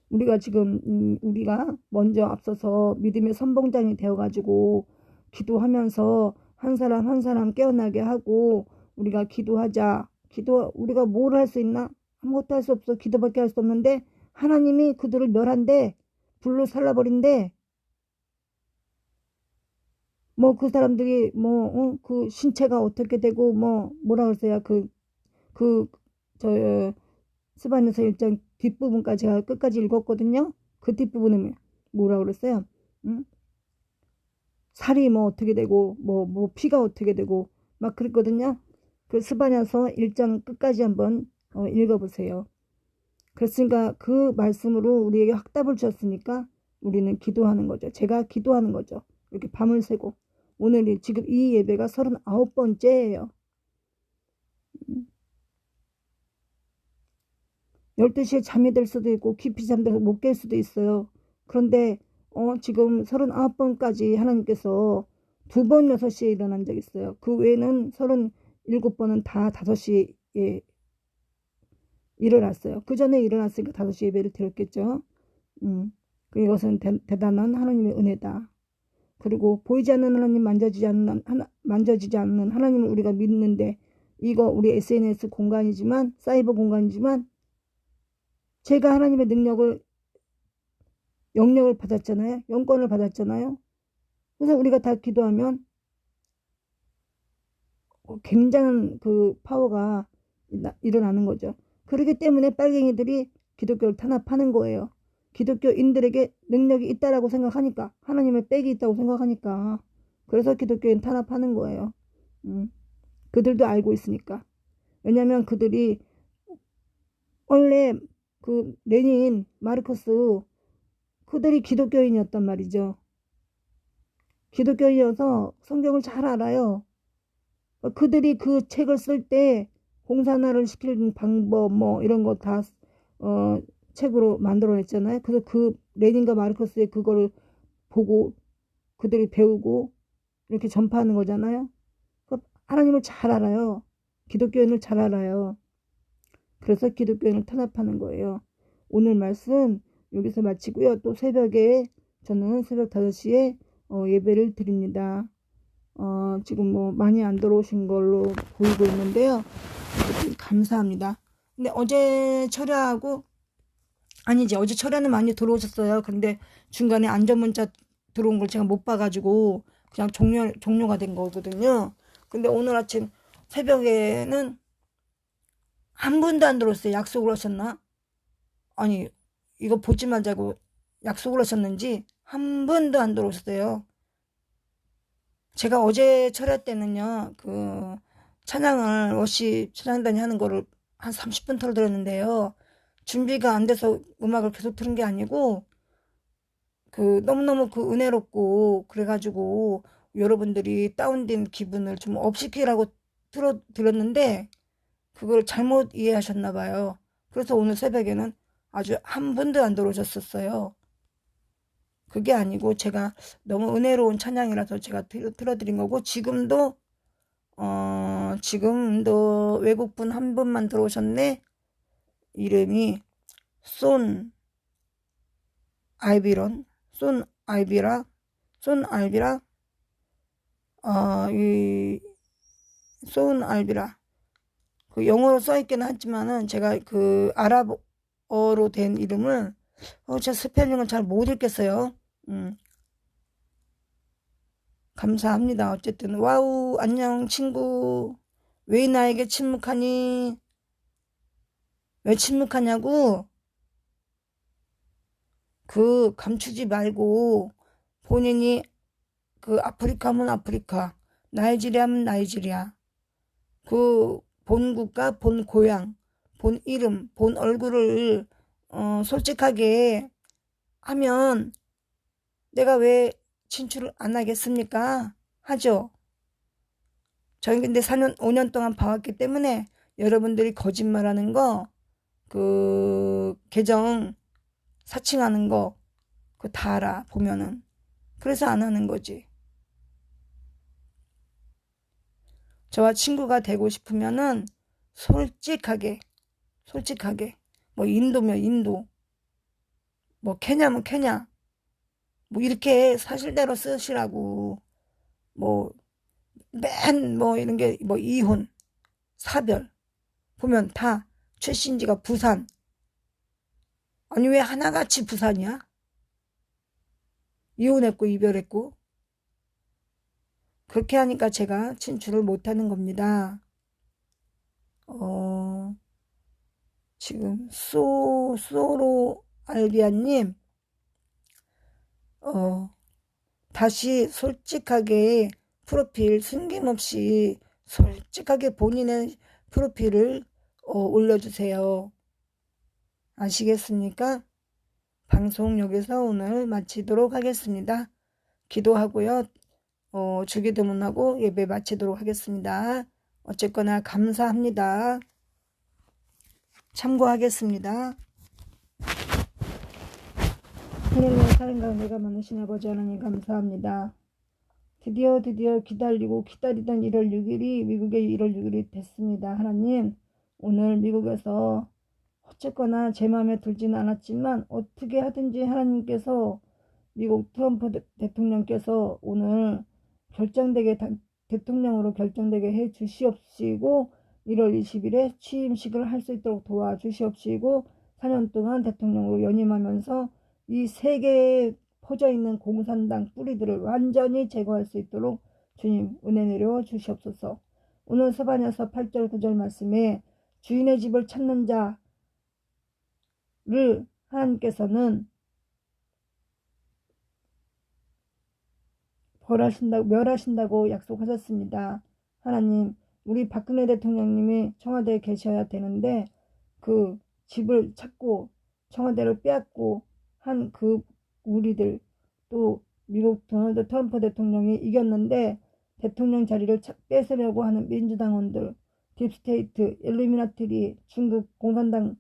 우리가 지금 우리가 먼저 앞서서 믿음의 선봉장이 되어가지고 기도하면서 한 사람 한 사람 깨어나게 하고 우리가 기도하자. 우리가 뭘 할 수 있나? 아무것도 할 수 없어. 기도밖에 할 수 없는데 하나님이 그들을 멸한대. 불로 살라버린대. 뭐 그 사람들이 그 신체가 어떻게 되고 뭐라 그러세요? 스바냐서 1장 뒷부분까지 제가 끝까지 읽었거든요. 그 뒷부분에 뭐라 그랬어요? 살이 뭐 어떻게 되고 뭐 피가 어떻게 되고 막 그랬거든요. 그 스바냐서 1장 끝까지 한번 읽어보세요. 그랬으니까 그 말씀으로 우리에게 확답을 주셨으니까 우리는 기도하는 거죠. 제가 기도하는 거죠. 이렇게 밤을 새고 오늘이 지금 이 예배가 39번째예요. 12시에 잠이 들 수도 있고 깊이 잠들어서 못 깰 수도 있어요. 그런데 지금 39번까지 하나님께서 2번 6시에 일어난 적 있어요. 그 외에는 37번은 다 5시에 일어났어요. 그 전에 일어났으니까 5시 예배를 드렸겠죠. 이것은 대단한 하나님의 은혜다. 그리고 보이지 않는 하나님 만져지지 않는 하나님을 우리가 믿는데 이거 우리 SNS 공간이지만 사이버 공간이지만 제가 하나님의 영역을 받았잖아요. 영권을 받았잖아요. 그래서 우리가 다 기도하면 굉장한 그 파워가 일어나는 거죠. 그렇기 때문에 빨갱이들이 기독교를 탄압하는 거예요. 기독교인들에게 능력이 있다라고 생각하니까, 하나님의 빽이 있다고 생각하니까, 그래서 기독교인 탄압하는 거예요. 그들도 알고 있으니까. 왜냐면 그들이 원래 그 레닌, 마르크스, 그들이 기독교인이었단 말이죠. 기독교인이어서 성경을 잘 알아요. 그들이 그 책을 쓸 때 공산화를 시키는 방법 뭐 이런 거 다 책으로 만들어냈잖아요. 그래서 그 레닌과 마르크스의 그거를 보고 그들이 배우고 이렇게 전파하는 거잖아요. 하나님을 잘 알아요. 기독교인을 잘 알아요. 그래서 기독교인을 탄압하는 거예요. 오늘 말씀 여기서 마치고요. 또 새벽에 저는 새벽 5시에 예배를 드립니다. 지금 뭐 많이 안 들어오신 걸로 보이고 있는데요. 감사합니다. 근데 어제 철야하고 아니지, 어제 철야는 많이 들어오셨어요. 근데 중간에 안전문자 들어온 걸 제가 못 봐가지고 그냥 종료가 된 거거든요. 근데 오늘 아침 새벽에는 한 분도 안 들어왔어요. 약속을 하셨나? 아니, 이거 보지 말자고 약속을 하셨는지 한 분도 안 들어오셨어요. 제가 어제 철야 때는요, 그 찬양을 워십 찬양단이 하는 거를 한 30분 털어드렸는데요. 준비가 안 돼서 음악을 계속 들은 게 아니고 그 너무너무 그 은혜롭고 그래가지고 여러분들이 다운된 기분을 좀 업시키라고 들었는데 그걸 잘못 이해하셨나 봐요. 그래서 오늘 새벽에는 아주 한 분도 안 들어오셨었어요. 그게 아니고 제가 너무 은혜로운 찬양이라서 제가 틀어드린 거고 지금도 외국분 한 분만 들어오셨네. 이름이 손 알비라 그 영어로 써있기는 하지만은 제가 그 아랍어로 된 이름을 제가 스펠링을 잘 못 읽겠어요. 감사합니다. 어쨌든 와우, 안녕 친구. 왜 나에게 침묵하니? 왜 침묵하냐고? 그 감추지 말고 본인이 그 아프리카면 아프리카, 나이지리아면 나이지리아, 그 본 국가, 본 고향, 본 이름, 본 얼굴을 솔직하게 하면 내가 왜 진출을 안 하겠습니까? 하죠. 저희 근데 4년, 5년 동안 봐왔기 때문에 여러분들이 거짓말하는 거, 그 계정 사칭하는 거, 그거 다 알아, 보면은. 그래서 안 하는 거지. 저와 친구가 되고 싶으면은 솔직하게, 뭐 인도면 인도, 뭐 케냐면 케냐, 뭐 이렇게 사실대로 쓰시라고. 뭐 이런 게 뭐 이혼, 사별 보면 다 출신지가 부산. 아니 왜 하나같이 부산이야? 이혼했고 이별했고. 그렇게 하니까 제가 진출을 못하는 겁니다. 지금 소로 알비아님 다시 솔직하게 프로필 숨김없이 솔직하게 본인의 프로필을 올려주세요. 아시겠습니까? 방송 여기서 오늘 마치도록 하겠습니다. 기도하고요. 주기도문하고 예배 마치도록 하겠습니다. 어쨌거나 감사합니다. 참고하겠습니다. 하늘의 사랑과 은혜가 많으신 아버지 하나님 감사합니다. 드디어 기다리던 1월 6일이 미국의 1월 6일이 됐습니다. 하나님, 오늘 미국에서 어쨌거나 제 마음에 들지는 않았지만 어떻게 하든지 하나님께서 미국 트럼프 대통령께서 오늘 대통령으로 결정되게 해 주시옵시고 1월 20일에 취임식을 할 수 있도록 도와주시옵시고 4년 동안 대통령으로 연임하면서 이 세계에 퍼져 있는 공산당 뿌리들을 완전히 제거할 수 있도록 주님 은혜 내려 주시옵소서. 오늘 스바냐서 8절 9절 말씀에 주인의 집을 찾는 자를 하나님께서는 멸하신다고 약속하셨습니다. 하나님, 우리 박근혜 대통령님이 청와대에 계셔야 되는데 그 집을 찾고 청와대를 빼앗고 한 그 우리들, 또 미국 도널드 트럼프 대통령이 이겼는데 대통령 자리를 뺏으려고 하는 민주당원들, 딥스테이트, 일루미나트리, 중국 공산당,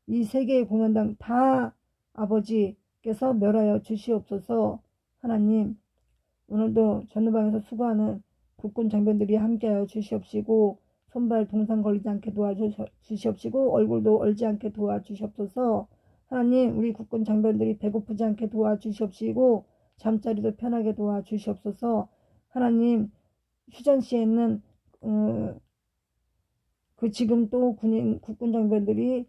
이 세계의 공산당 다 아버지께서 멸하여 주시옵소서. 하나님, 오늘도 전후방에서 수고하는 국군 장병들이 함께하여 주시옵시고 손발 동상 걸리지 않게 도와주시옵시고 얼굴도 얼지 않게 도와주시옵소서. 하나님, 우리 국군 장병들이 배고프지 않게 도와주시옵시고 잠자리도 편하게 도와주시옵소서. 하나님, 휴전 시에는 지금 또 국군 장병들이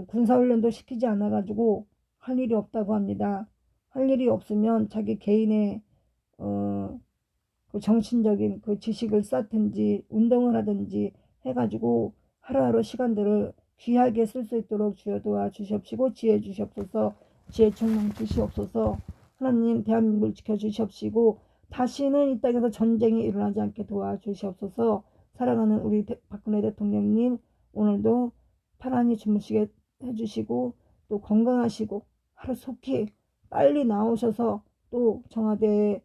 군사훈련도 시키지 않아가지고 할 일이 없다고 합니다. 할 일이 없으면 자기 개인의 그 정신적인 그 지식을 쌓든지 운동을 하든지 해가지고 하루하루 시간들을 귀하게 쓸 수 있도록 주여 도와주시옵시고 지혜 주시옵소서. 지혜 충만 주시옵소서. 하나님, 대한민국을 지켜주시옵시고 다시는 이 땅에서 전쟁이 일어나지 않게 도와주시옵소서. 사랑하는 우리 박근혜 대통령님, 오늘도 편안히 주무시게 해주시고 또 건강하시고 하루 속히 빨리 나오셔서 또 청와대에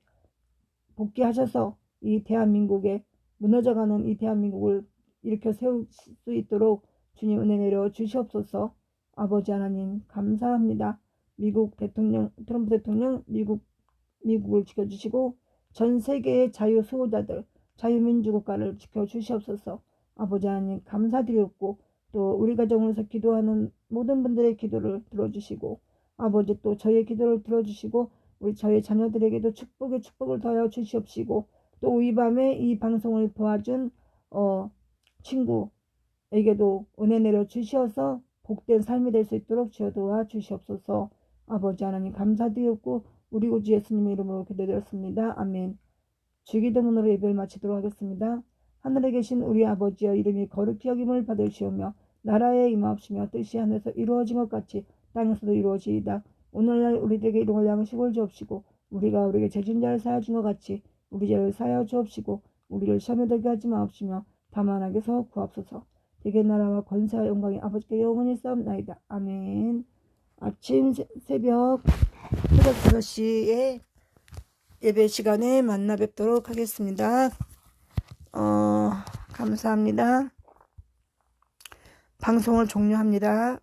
복귀하셔서 이 대한민국에 무너져가는 이 대한민국을 일으켜 세울 수 있도록 주님 은혜 내려 주시옵소서. 아버지 하나님 감사합니다. 미국 대통령 트럼프 대통령 미국을 지켜주시고 전 세계의 자유 수호자들 자유민주국가를 지켜주시옵소서. 아버지 하나님 감사드렸고 또 우리 가정을 위해서 기도하는 모든 분들의 기도를 들어주시고 아버지 또 저희의 기도를 들어주시고 우리 저희 자녀들에게도 축복을 더하여 주시옵시고 또 이 밤에 이 방송을 도와준 친구에게도 은혜 내려 주시어서 복된 삶이 될 수 있도록 주여 도와 주시옵소서. 아버지 하나님 감사드렸고 우리 구주 예수님의 이름으로 기도드렸습니다. 아멘. 주기도문으로 예배를 마치도록 하겠습니다. 하늘에 계신 우리 아버지여, 이름이 거룩히 여김을 받으시오며 나라에 임하옵시며 뜻이 하늘에서 이루어진 것 같이 땅에서도 이루어지이다. 오늘날 우리들에게 일용할 양식을 주옵시고 우리가 우리에게 죄진 자를 사하여 준 것 같이 우리 죄를 사하여 주옵시고 우리를 시험에 들게 하지 마옵시며 다만 악에서 구하옵소서. 대개 나라와 권세와 영광이 아버지께 영원히 싸움나이다. 아멘. 아침 새벽 5시에 예배 시간에 만나 뵙도록 하겠습니다. 감사합니다. 방송을 종료합니다.